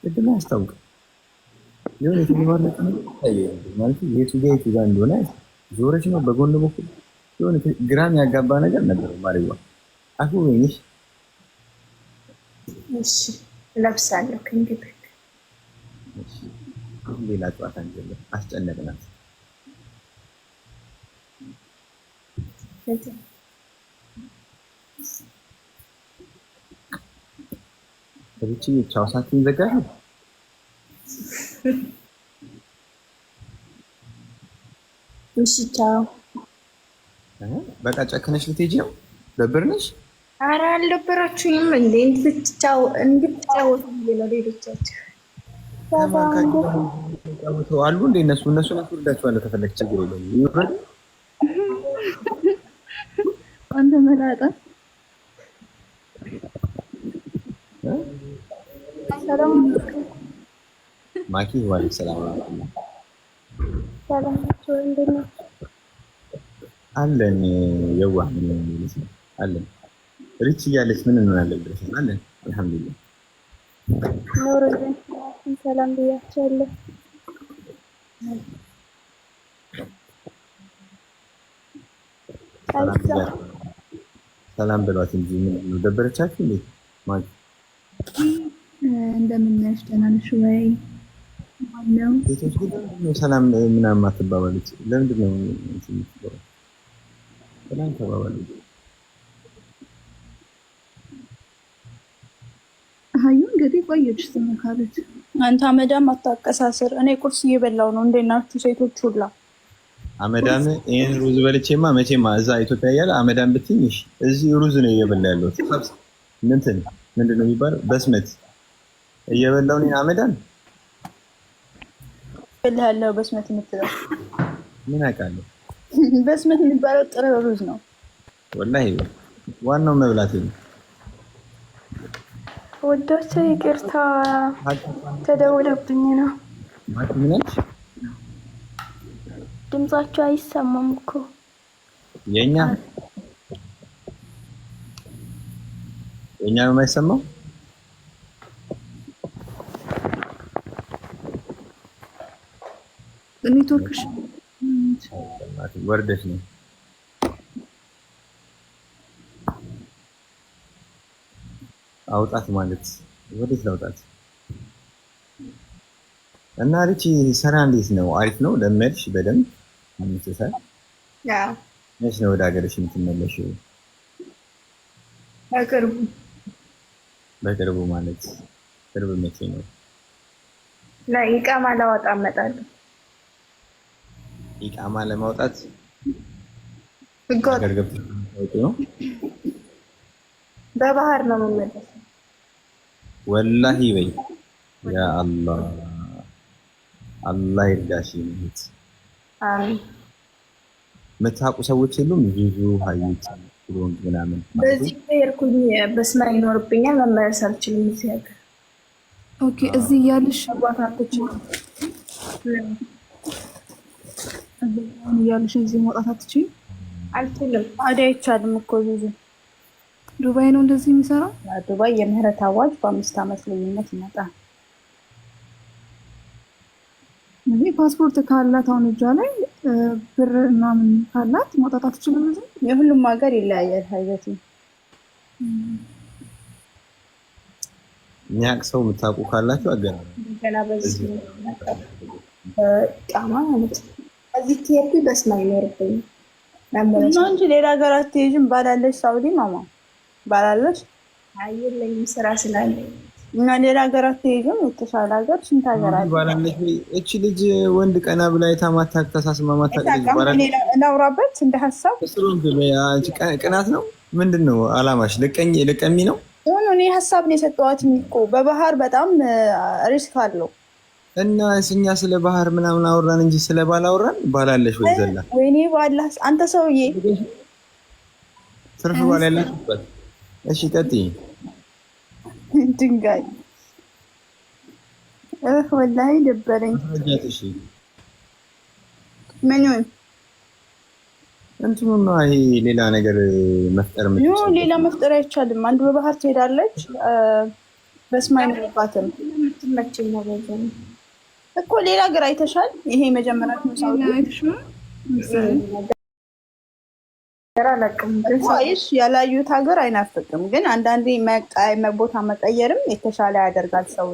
ቅድም ያስታውቃል። የሆነ የተባለቀ ነገር ይታያል ማለት የቱ ጋር እንደሆነ ዞረሽ ነው በጎን በኩል የሆነ ግራም ያጋባ ነገር ነበር። ማሪዋ አፉ ወይንሽ እሺ ለብሳለሁ ከእንግዲህ ሌላ ጨዋታ እንጀለ አስጨነቅናት። ሪቺ ቻው ሳትኝ ዘጋሽ። እሺ ቻው። በቃ ጨክነሽ ልትሄጂ ነው? ደብርነሽ? ኧረ አልደበራችሁኝም እንዴ? እንድትጫወቱ ለሌሎቻችሁ አሉ እንደ እነሱ ናስወርዳቸዋለሁ ከፈለግ ችግር የለም። ይወረድ አንተ መላጣ ሰላም ማኪ ዋሊ ሰላም ናቸው። እንዴት ናቸው? አለን የዋህ ምን አለን። ሪች እያለች ምን እንሆናለን ብለሽ አለን። አልሐምዱሊላህ ኑርልን ሰላም ብያቸዋለሁ። ሰላም ብሏት እንጂ ምን ነው ደበረቻችሁ እንዴ? ማኪ እንደምን ነሽ? ደህና ነሽ ወይ? ማነው ሴቶች ግን ሰላም ምናምን አትባባሉት? ለምንድን ነው ሰላም ተባባሉ? አዩ እንግዲህ ቆየች ስትመካለች። አንተ አመዳም አታቀሳስር። እኔ ቁርስ እየበላው ነው። እንዴት ናችሁ ሴቶች ሁላ? አመዳም ይሄን ሩዝ በልቼማ መቼማ እዛ ኢትዮጵያ እያለ አመዳም ብትይኝ እዚህ ሩዝ ነው እየበላ ያለሁት። ምንድን ነው የሚባለው? በስመት እየበላው ነው አመዳም በላለው። በስመት የምትለው ምን አውቃለሁ። በስመት የሚባለው ጥሬ ሩዝ ነው ወላሂ። ዋናው መብላቴ ነው። ወዶቼ ይቅርታ ተደውለብኝ ነው። ማኪ ምን አለች? ድምጻቸው አይሰማም እኮ የኛ ነው የማይሰማው። ኔትወርክሽ ወርደሽ ነው። አውጣት ማለት ወዴት ላውጣት? እና ሪቺ ስራ እንዴት ነው? አሪፍ ነው? ለመድሽ በደንብ አምጥተሻል? መች ነው ወደ ሀገርሽ የምትመለሽው? በቅርቡ ማለት ቅርብ መቼ ነው? ኢቃማ ላወጣ እመጣለሁ። ኢቃማ ለማውጣት ሀገር ገብተሽ ነው? በባህር ነው የምመለሰው። ወላሂ በይ ያ አላህ አላህ ይርዳሽ። ይሁት አሜን። የምታውቁ ሰዎች የሉም? ብዙ ሀይት ብሎን ምናምን በዚህ ሄድኩኝ በስማ ይኖርብኛል። መመለስ አልችልም እዚህ ሀገር። ኦኬ እዚህ ያለሽ አባት አትችይም? ያለሽ እዚህ መውጣት አትችይም? አልችልም። ታዲያ አይቻልም እኮ ዙዙ። ዱባይ ነው እንደዚህ የሚሰራው? ዱባይ የምህረት አዋጅ በ5 ዓመት ልዩነት ይመጣል። እንግዲህ ፓስፖርት ካላት አሁን እጇ ላይ ብር ምናምን ካላት መውጣት አትችልም። እዚህ የሁሉም ሀገር ይለያያል። ሀይበቲ የሚያውቅ ሰው የምታውቁ ካላችሁ አገር ገና በዚህ ቃማ ማለት እዚህ ከሄድኩ በስማ ይኖርብኝ ነው እንጂ ሌላ ሀገር አትሄጂም። ባላለሽ ሳውዲ ማማ ባላለሽ አይለኝም ስራ ስላለኝ እና ሌላ ሀገር አትሄጂም። የተሻለ ሀገር ስንት ሀገር አለ? ባላለሽ እቺ ልጅ ወንድ ቀና ብላ የታማታክ ተሳስማማታ ልጅ ባላለሽ እናውራበት እንደ ሀሳብ ቅናት ነው ምንድን ነው አላማሽ? ልቀሚ ነው? እኔ ሀሳብ ነው የሰጠኋት እኮ በባህር በጣም ሪስክ አለው እና እኛ ስለ ባህር ምናምን አወራን እንጂ ስለ ባል አወራን። ባላለሽ ወይ ዘላ ወይኔ ባላ አንተ ሰውዬ ትርፍ ባል ያለሽበት። እሺ ቀጥይ። ድንጋይ ወላሂ ደበረኝ። እሺ ምኑን እንትኑ ነው ይሄ ሌላ ነገር መፍጠር ሌላ መፍጠር አይቻልም። አንዱ በባህር ትሄዳለች በስማይ ነው የምትመቸኝ ነገር እኮ ሌላ ሀገር አይተሻል? ይሄ መጀመሪያ ነው ሳውዲ አይተሻል? ወይስ ያላዩት ሀገር አይናፍቅም? ግን አንዳንዴ ቦታ መቀየርም የተሻለ ያደርጋል። ሰው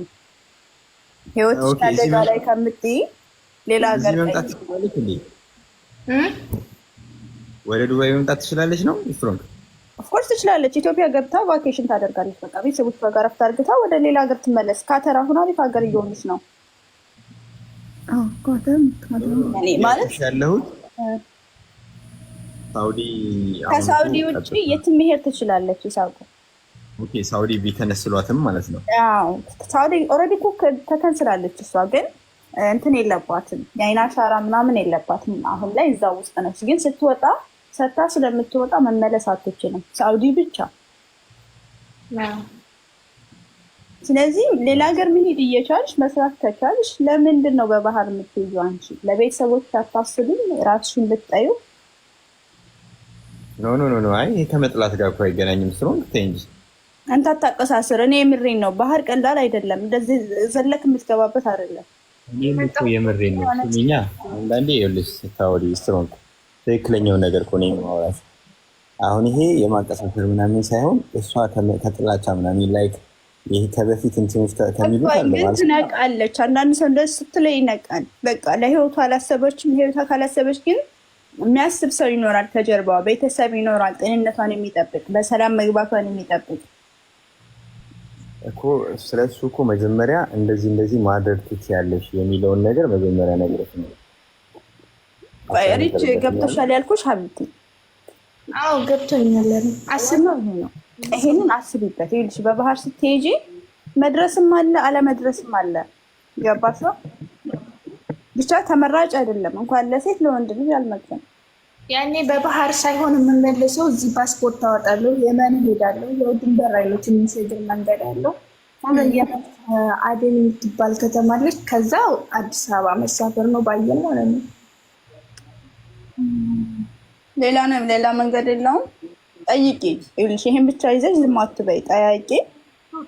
ህይወት አደጋ ላይ ከምትይ ሌላ ሀገር ወደ ዱባይ መምጣት ትችላለች ነው ፍሮንክ? ኦፍኮርስ ትችላለች። ኢትዮጵያ ገብታ ቫኬሽን ታደርጋለች። በቃ ቤተሰቦቿ ጋር ረፍት አድርግታ ወደ ሌላ ሀገር ትመለስ። ካተር አሁን አሪፍ ሀገር እየሆነች ነው። ማለት ያለሁት ሳውዲ። ከሳውዲ ውጭ የትም መሄድ ትችላለች። ይሳቁ ኦኬ። ሳውዲ ቢከነስሏትም ማለት ነው። አዎ ሳውዲ ኦልሬዲ እኮ ተከንስላለች። እሷ ግን እንትን የለባትም፣ የአይን አሻራ ምናምን የለባትም። አሁን ላይ እዛ ውስጥ ነች። ግን ስትወጣ ሰታ ስለምትወጣ መመለስ አትችልም። ሳውዲ ብቻ። ስለዚህ ሌላ ሀገር መሄድ እየቻልሽ መስራት ከቻልሽ ለምንድን ነው በባህር የምትይዙ? አንቺ ለቤተሰቦች አታስብም? ራስሽን ብትጠዩ። ኖ አይ ከመጥላት ጋር እኮ አይገናኝም። ስትሮንግ ቴንጅ አንተ አታቀሳስር። እኔ የምሬን ነው። ባህር ቀላል አይደለም። እንደዚህ ዘለክ የምትገባበት አይደለም። እኔ እኮ የምሬን ነው። እኛ አንዳንዴ ይኸውልሽ ስታወሪ ስትሮንግ ትክክለኛውን ነገር እኮ ነው የማወራሽ። አሁን ይሄ የማቀሳሰር ምናምን ሳይሆን እሷ ከጥላቻ ምናምን ላይክ ይሄ ከበፊት እንትኖች ከሚሉት አለ ማለት ትነቃለች። አንዳንድ ሰው እንደዚህ ስትለይ ይነቃል። በቃ ለህይወቷ አላሰበችም። ህይወቷ ካላሰበች ግን የሚያስብ ሰው ይኖራል ከጀርባዋ፣ ቤተሰብ ይኖራል፣ ጤንነቷን የሚጠብቅ በሰላም መግባቷን የሚጠብቅ እኮ። ስለሱ እኮ መጀመሪያ እንደዚህ ማድረግ ትችያለሽ የሚለውን ነገር መጀመሪያ ነገርሽ ነው። ሪች ገብቶሻል ያልኩሽ ሀቢብቲ? አዎ ገብቶኛል። አስብ ነው ይሄ ነው። ይሄንን አስቢበት። ይኸውልሽ በባህር ስትሄጂ መድረስም አለ አለመድረስም አለ። ገባሽ? ብቻ ተመራጭ አይደለም እንኳን ለሴት ለወንድ ልጅ አልመጣም። ያኔ በባህር ሳይሆን የምመለሰው እዚህ ፓስፖርት አወጣለሁ፣ የመን ሄዳለሁ። ያው ድንበር አይነት ትንሽ የእግር መንገድ አለው። አደን የምትባል ከተማ አለች። ከዛ አዲስ አበባ መሳፈር ነው ባየን ማለት ነው። ሌላ መንገድ የለውም። ጠይቂ። ይኸውልሽ ይሄን ብቻ ይዘሽ ዝም አትበይ። ጠያቂ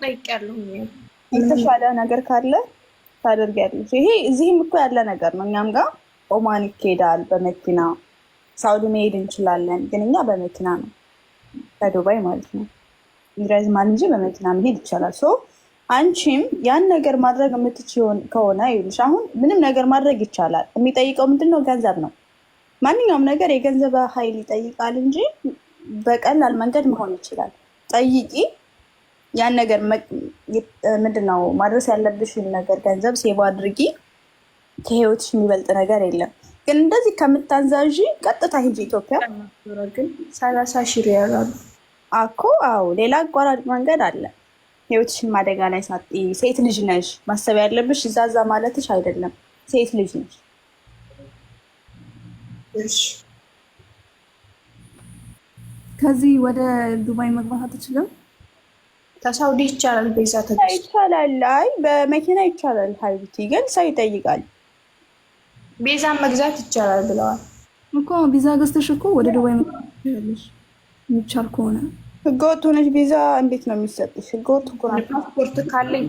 ጠይቄያለሁ። የተሻለ ነገር ካለ ታደርጊያለሽ። ይሄ እዚህም እኮ ያለ ነገር ነው። እኛም ጋር ኦማን ይኬዳል በመኪና ሳውዲ መሄድ እንችላለን፣ ግን እኛ በመኪና ነው ከዱባይ ማለት ነው። ይረዝማል እንጂ በመኪና መሄድ ይቻላል። አንቺም ያን ነገር ማድረግ የምትችይው ከሆነ ይኸውልሽ አሁን ምንም ነገር ማድረግ ይቻላል። የሚጠይቀው ምንድነው? ገንዘብ ነው። ማንኛውም ነገር የገንዘብ ኃይል ይጠይቃል እንጂ በቀላል መንገድ መሆን ይችላል። ጠይቂ። ያን ነገር ምንድነው ማድረስ ያለብሽን ነገር ገንዘብ ሴቭ አድርጊ። ከህይወትሽ የሚበልጥ ነገር የለም። ግን እንደዚህ ከምታንዛዥ ቀጥታ ሂጂ ኢትዮጵያ። ግን 30 ሺህ ሪያል አሉ እኮ። አዎ ሌላ አቋራጭ መንገድ አለ። ህይወትሽን ማደጋ ላይ ሳትይ። ሴት ልጅ ነሽ። ማሰብ ያለብሽ እዛዛ ማለትሽ አይደለም። ሴት ልጅ ነሽ። እሺ ከዚህ ወደ ዱባይ መግባት አትችልም? ከሳውዲ ይቻላል። ቤዛ ይቻላል። አይ በመኪና ይቻላል። ሀይብቲ ግን ሰው ይጠይቃል። ቤዛን መግዛት ይቻላል ብለዋል እኮ። ቪዛ ገዝተሽ እኮ ወደ ዱባይ መግባት ትችላለሽ የሚቻል ከሆነ። ህገወጥ ሆነሽ ቪዛ እንዴት ነው የሚሰጥሽ? ህገወጥ እኮ ነው። ፓስፖርት ካለኝ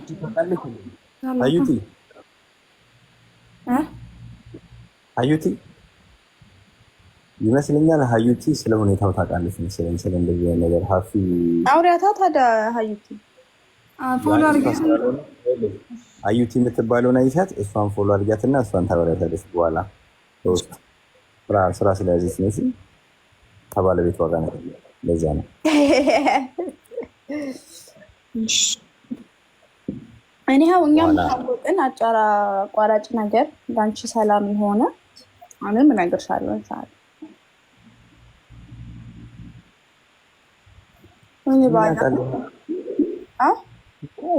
አዩቲ ይመስለኛል። ሀዩቲ ስለ ሁኔታው ታውቃለች መሰለኝ። ስለ እንደዚህ ነገር ሀፊ አውሪያታ ታዲያ ሀዩቲ ፎሎ አድርጊያት። አዩቲ የምትባለውን አይሻት፣ እሷን ፎሎ አድርጊያትና እሷን ታወሪያታለች በኋላ። ስራ ስለያዘች ነው ከባለቤቷ ጋር ነው። ለዛ ነው እኔው እኛም ታውቁን አቋራጭ ነገር ዳንቺ ሰላም የሆነ አሁንም እነግርሻለሁ ሰዓት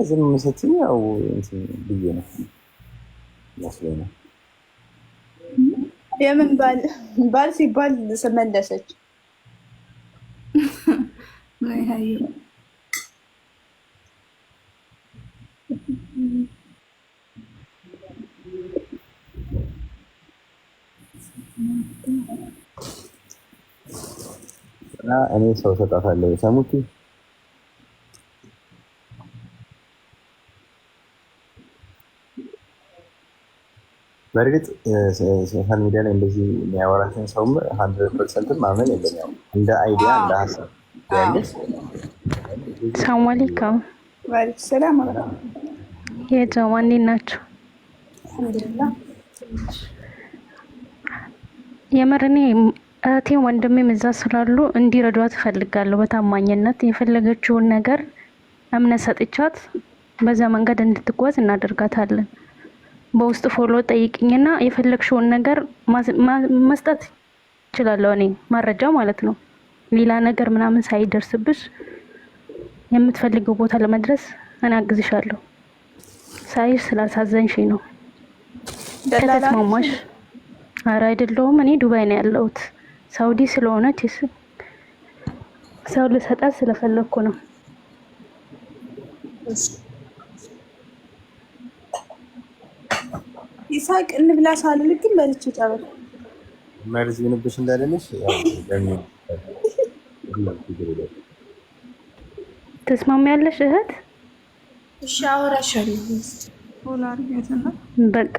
ዝም ስትይ ያው ብዬ ነው መስሎኝ ነው። የምን ባል ሲባል ስመለሰች እና እኔ ሰው ሰጣታለሁ ሰሙቲ በእርግጥ ሶሻል ሚዲያ ላይ እንደዚህ የሚያወራትን ሰው 100% ማመን የለኝም። እንደ አይዲያ እንደ ሀሳብ ያለች። ሰላም አለይኩም። ወአለይኩም ሰላም። የጀማ እንዴት ናችሁ? አልሐምዱሊላህ። የምር እኔ እህቴም ወንድሜም እዛ ስላሉ እንዲረዷት እፈልጋለሁ። በታማኝነት የፈለገችውን ነገር እምነት ሰጥቻት በዛ መንገድ እንድትጓዝ እናደርጋታለን። በውስጥ ፎሎ ጠይቅኝና የፈለግሽውን ነገር መስጠት እችላለሁ። እኔ መረጃ ማለት ነው። ሌላ ነገር ምናምን ሳይደርስብሽ የምትፈልገው ቦታ ለመድረስ እናግዝሻለሁ። ሳይሽ ስላሳዘንሽኝ ነው። ከተስማማሽ። ኧረ አይደለሁም፣ እኔ ዱባይ ነው ያለሁት። ሳውዲ ስለሆነች ሰው ልሰጣት ስለፈለኩ ነው። ይሳቅ እንብላ ሳልል ግን በልቼ ጨረስኩ። መርዝ ይሁንብሽ እንዳለልሽ ተስማሚያለሽ እህት? እሺ አወራሻለሁ። በቃ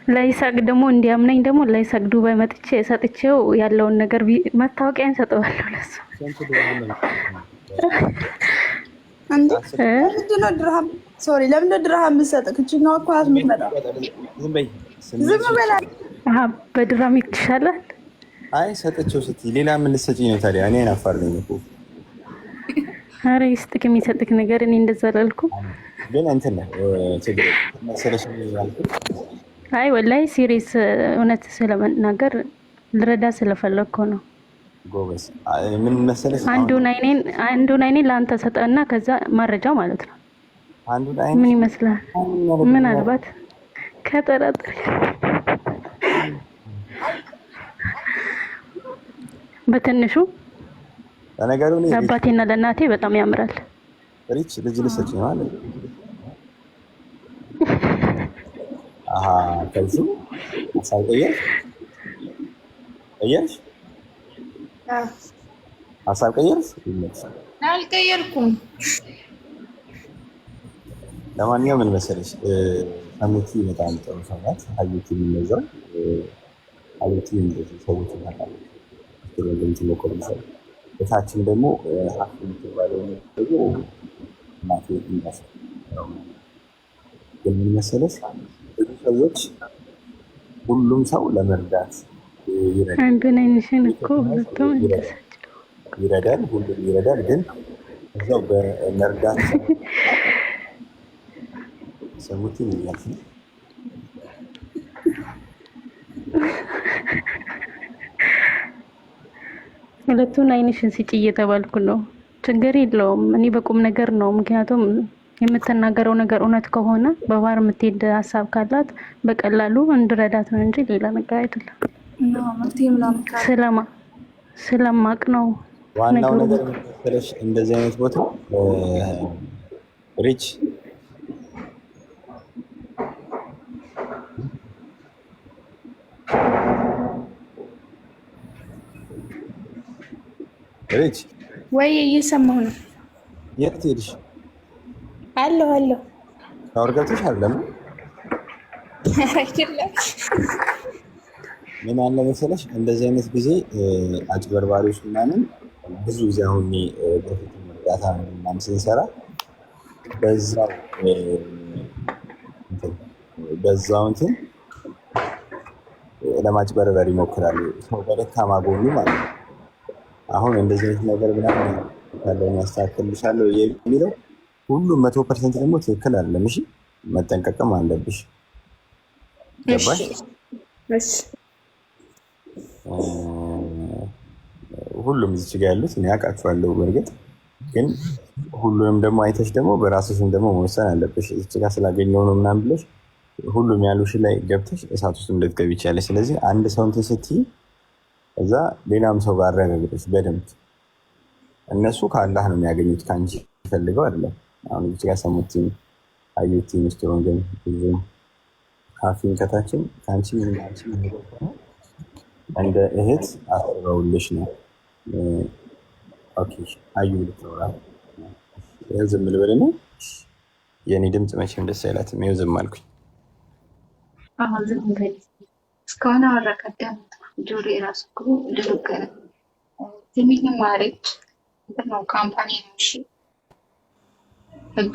ለይሳቅ ደግሞ እንዲያምነኝ ደግሞ ለይሳቅ ዱባይ መጥቼ ሰጥቼው ያለውን ነገር መታወቂያን ሰጠዋለሁ ለሱ። ለምንድነው ድርሃም ለምንድነው ድርሃም የምትሰጠው? እችኛዋ እኮ ናት የምትመጣው። ዝም በላ። በድራም ይሻላል። አይ ሰጠችው ስትይ ሌላ ምን ልትሰጪኝ ነው ታዲያ? እኔ አናፋር ነኝ እኮ። ኧረ ይስጥክ የሚሰጥክ ነገር። እኔ እንደዛ አላልኩም። ግን እንትን ነው ችግር መሰለሽ ያልኩት። አይ ወላሂ ሲሪየስ እውነት ስለመናገር ልረዳ ስለፈለኩ ነው። ጎበዝ ምን መሰለሽ አንዱን አይኔን ለአንተ ሰጠና ከዛ መረጃ ማለት ነው። አንዱን አይኔ ምን ይመስላል? ምናልባት ከጠረጠር በትንሹ ለነገሩ ነው ለአባቴና ለእናቴ በጣም ያምራል። ሪች ልጅ ልሰጪኝ ማለት ከዚህ አሳልቀየ ቀየርሽ? ሀሳብ ቀየርሽ? አልቀየርኩም። ለማንኛውም ምን መሰለሽ ሰሙቲ በጣም ጥሩ ሰው ናት። ሀዩቲ የሚመዛው ሀዩቲ እንደዚህ ሰዎች ታውቃለች። እታችን ደግሞ ሀፍ የምትባለው ደግሞ እናቴ እንዳስ ግን ምን መሰለሽ ብዙ ሰዎች ሁሉም ሰው ለመርዳት ይረዳል፣ ሁሉም ይረዳል። ግን እዛው በመርዳት ሰሙቲ ይያዝ ሁለቱን አይንሽን ስጪ እየተባልኩ ነው። ችግር የለውም። እኔ በቁም ነገር ነው። ምክንያቱም የምትናገረው ነገር እውነት ከሆነ በባህር የምትሄድ ሀሳብ ካላት በቀላሉ እንድረዳት ነው እንጂ ሌላ ነገር አይደለም። ስለማቅ ነው። ዋናው ነገር መሰለሽ እንደዚህ አይነት ቦታ ሪች ወይ እየሰማሁ ነው። የት ሄድሽ? አለሁ ሻወር ገብተሽ አይደለም? አይደለም። ምን አለ መሰለሽ እንደዚህ አይነት ጊዜ አጭበርባሪዎች ምናምን ብዙ ጊዜ አሁን በፊት እርዳታ ምናምን ስንሰራ በዛው እንትን ለማጭበርበር ይሞክራሉ። ሰው በደካማ ጎኑ ማለት ነው። አሁን እንደዚህ አይነት ነገር ምናምን ያለውን ያስተካክልልሻለሁ የሚለው ሁሉም 100% ደግሞ ትክክል አይደለም። እሺ መጠንቀቅም አለብሽ። ገባሽ? እሺ ሁሉም እዚህ ጋር ያሉት እኔ አውቃቸዋለሁ። በእርግጥ ግን ሁሉንም ደግሞ አይተሽ ደግሞ በራስሽም ደግሞ መወሰን አለብሽ። እዚህ ጋር ስላገኘው ነው ምናምን ብለሽ ሁሉም ያሉሽ ላይ ገብተሽ እሳት ውስጥ ልትገቢ ይችላለሽ። ስለዚህ አንድ ሰው እንትን ስትይ እዛ ሌላም ሰው ጋር አረጋግጠሽ በደንብ እነሱ ከአላህ ነው የሚያገኙት ከአንቺ ፈልገው አይደለም። አሁን እዚህ ጋር ሰሙቲም አዩቲም ስትሮንግም ብዙም ካፊን ከታችን ከአንቺ ምንም አንቺ እንደ እህት አስበውልሽ ነው። ኦኬ አዩ ልትኖራ ዝም ልበል ነው። የእኔ ድምፅ መቼም ደስ አይላትም። ይኸው ዝም አልኩኝ። እስካሁን አወራ ቀደም ጆሮ የራሱ እኮ ድርገረ ትንሽ ማረች ነው ካምፓኒ ነው። እሺ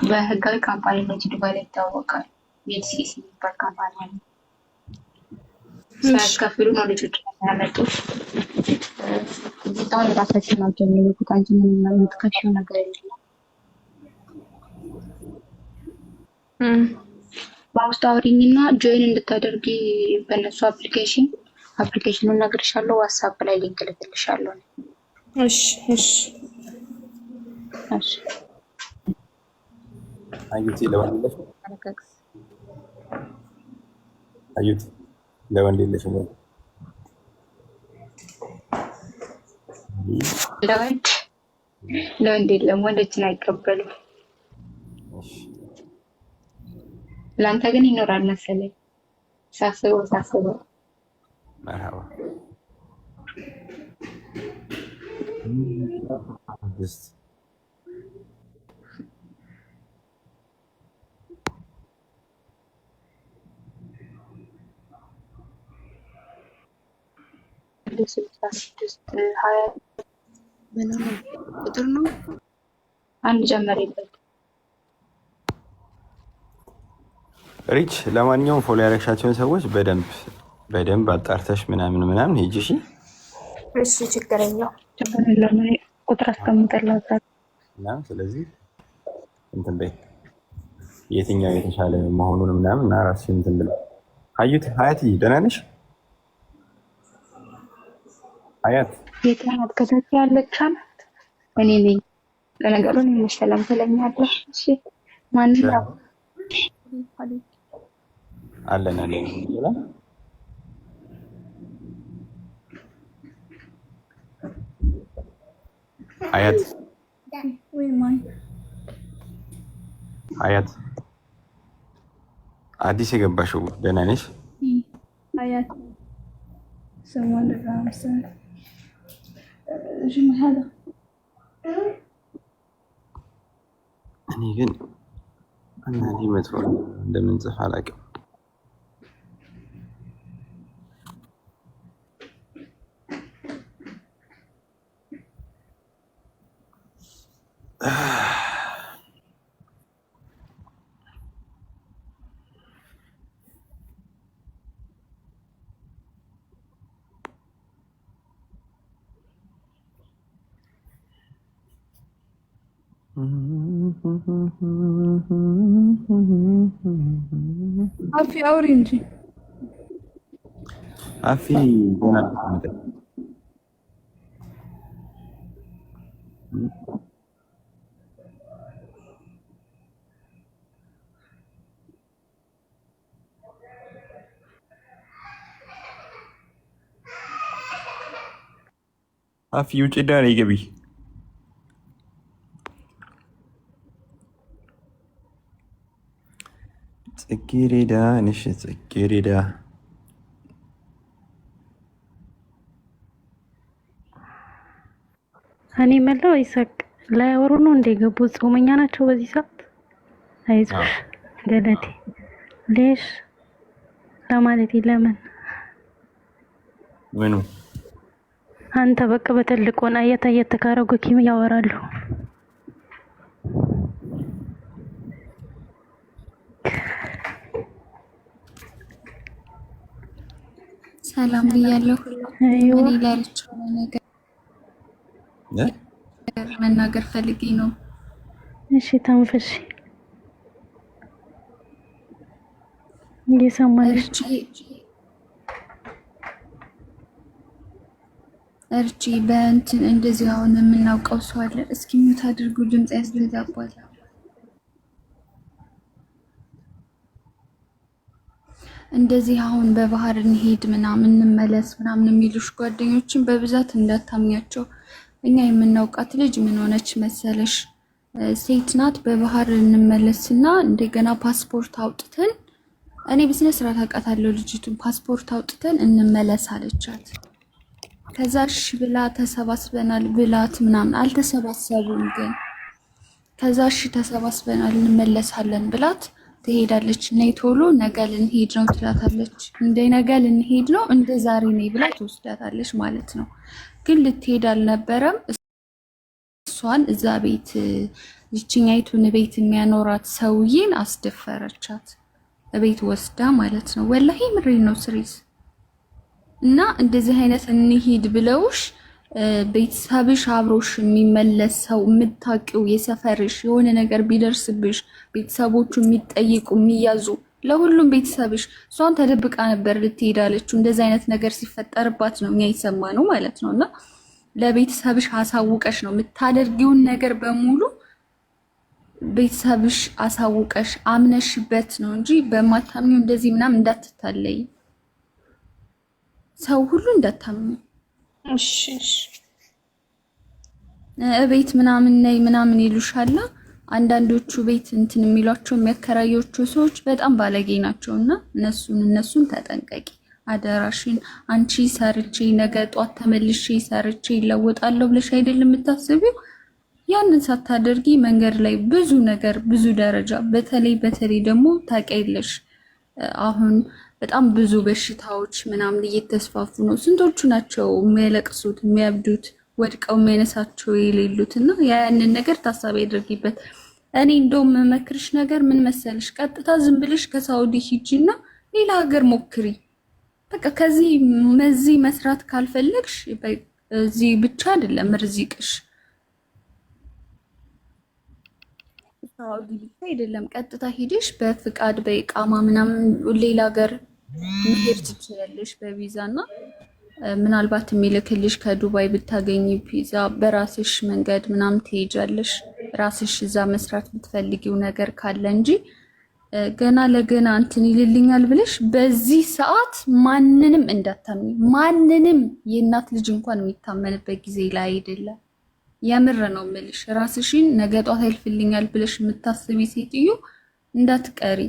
በህጋዊ ካምፓኒ ነው። ዱባይ ላይ ይታወቃል። ሜዲሲስ የሚባል ካምፓኒ ነው። ሳያስከፍሉ ነው ልጆች ያመጡት። በጣም ራሳችን ናቸው የሚልኩት። አንቺ ምንም የምትከፍይው ነገር የለም። በውስጥ አውሪኝና ጆይን እንድታደርጊ በእነሱ አፕሊኬሽኑን እነግርሻለሁ። ዋትስአፕ ላይ ሊንክ ልክልሻለሁ። እሺ አዩቲ ለወንድ አዩቲ ለወንድ የለሽም ወይ? ለወንድ የለም። ወንዶችን አይቀበሉም። ለአንተ ግን ይኖራል መሰለኝ። ሳስበው መርሃባ ቁጥር ነው። አንድ ጀመረበት ሪች። ለማንኛውም ፎሎ ያደረግሻቸውን ሰዎች በደንብ አጣርተሽ ምናምን ሂጂ። እሺ ችግር የለውም። ቁጥር አስቀምጠላታል። ስለዚህ እንትን በይ የትኛው የተሻለ መሆኑን ምናምን እና ራስሽ እንትን ብለው ሀያት ደህና ነሽ? ሀያት የትናት ከታች ያለቻት እኔ ነኝ። ለነገሩ እኔ ሰላም ትለኛለሽ። እሺ ማንኛውም አለን ይላል። ሀያት አዲስ የገባሽው ደህና ነሽ? ሀያት الرحمن الرحيم شنو هذا እኔ ግን እና ሊመጥፎ እንደምን ጽፍ አላውቅም። عافي أورنجي አፊ ገና አፊ ውጭ ዳር ይገቢ ጽጌረዳ ነሽ ጽጌረዳ እኔ መላው ይሳቅ ላያወሩ ነው እንደገቡ ጾመኛ ናቸው በዚህ ሰዓት። አይዞሽ ገለቴ ሌሽ ለማለት ለምን ምኑ አንተ በቃ በትልቁን አየት ካረጉ ኪም ያወራሉ። ሰላም ብያለሁ። እኔ ላልቻለ ነገር መናገር ፈልጌ ነው። እሺ ተንፈሽ እየሰማሽ እርቺ በእንትን እንደዚህ አሁን የምናውቀው ሰው አለ። እስኪ ሚውት አድርጉ፣ ድምጽ ያስደጋባል። እንደዚህ አሁን በባህር እንሄድ ምናምን እንመለስ ምናምን የሚሉሽ ጓደኞችን በብዛት እንዳታምኛቸው። እኛ የምናውቃት ልጅ ምን ሆነች መሰለሽ? ሴት ናት። በባህር እንመለስና እንደገና ፓስፖርት አውጥተን እኔ በስነ ስርዓት አውቃታለሁ ልጅቱን። ፓስፖርት አውጥተን እንመለስ አለቻት። ከዛ እሺ ብላ ተሰባስበናል ብላት ምናምን አልተሰባሰቡም ግን ከዛ እሺ ተሰባስበናል እንመለሳለን ብላት ትሄዳለች። ነይ ቶሎ ነገ ልንሄድ ነው ትላታለች። እንደ ነገ ልንሄድ ነው እንደ ዛሬ ነይ ብላ ትወስዳታለች ማለት ነው። ግን ልትሄድ አልነበረም። እሷን እዛ ቤት ይችኛይቱን ቤት የሚያኖራት ሰውዬን አስደፈረቻት። ቤት ወስዳ ማለት ነው። ወላሂ ምሬ ነው ስሪስ እና እንደዚህ አይነት እንሂድ ብለውሽ ቤተሰብሽ አብሮሽ የሚመለስ ሰው የምታውቂው የሰፈርሽ የሆነ ነገር ቢደርስብሽ ቤተሰቦቹ የሚጠይቁ የሚያዙ ለሁሉም ቤተሰብሽ እሷን ተደብቃ ነበር ልትሄድ አለችው። እንደዚህ አይነት ነገር ሲፈጠርባት ነው እኛ የሰማነው ማለት ነው። እና ለቤተሰብሽ አሳውቀሽ ነው የምታደርጊውን ነገር በሙሉ ቤተሰብሽ አሳውቀሽ አምነሽበት ነው እንጂ በማታምኚው እንደዚህ ምናምን እንዳትታለይ። ሰው ሁሉ እንዳታምኚ እሺ። ቤት ምናምን ነይ ምናምን ይሉሻል። አንዳንዶቹ ቤት እንትን የሚሏቸው የሚያከራዮቹ ሰዎች በጣም ባለጌ ናቸውና እነሱን ተጠንቀቂ አደራሽን። አንቺ ሰርቼ ነገ ጧት ተመልሼ ሰርቼ ይለወጣለሁ ብለሽ አይደለም የምታስቢው። ያንን ሳታደርጊ መንገድ ላይ ብዙ ነገር ብዙ ደረጃ በተለይ ደግሞ ታውቂያለሽ አሁን በጣም ብዙ በሽታዎች ምናምን እየተስፋፉ ነው። ስንቶቹ ናቸው የሚያለቅሱት የሚያብዱት ወድቀው የሚያነሳቸው የሌሉት እና ያንን ነገር ታሳቢ ያድርጊበት። እኔ እንደውም መመክርሽ ነገር ምን መሰልሽ? ቀጥታ ዝም ብለሽ ከሳውዲ ሂጂና ሌላ ሀገር ሞክሪ። በቃ ከዚህ መስራት ካልፈለግሽ እዚህ ብቻ አይደለም ርዚቅሽ ሳውዲ ብቻ አይደለም። ቀጥታ ሂደሽ በፍቃድ በኢቃማ ምናምን ሌላ ሀገር መሄድ ትችያለሽ በቪዛና ምናልባት የሚልክልሽ ከዱባይ ብታገኝ ቪዛ በራስሽ መንገድ ምናምን ትሄጃለሽ። ራስሽ እዛ መስራት የምትፈልጊው ነገር ካለ እንጂ ገና ለገና እንትን ይልልኛል ብለሽ በዚህ ሰዓት ማንንም እንዳታምኒ። ማንንም የእናት ልጅ እንኳን የሚታመንበት ጊዜ ላይ አይደለም። የምር ነው የምልሽ። ራስሽን ነገ ጧት ያልፍልኛል ብለሽ የምታስቢ ሴትዮ እንዳትቀሪ።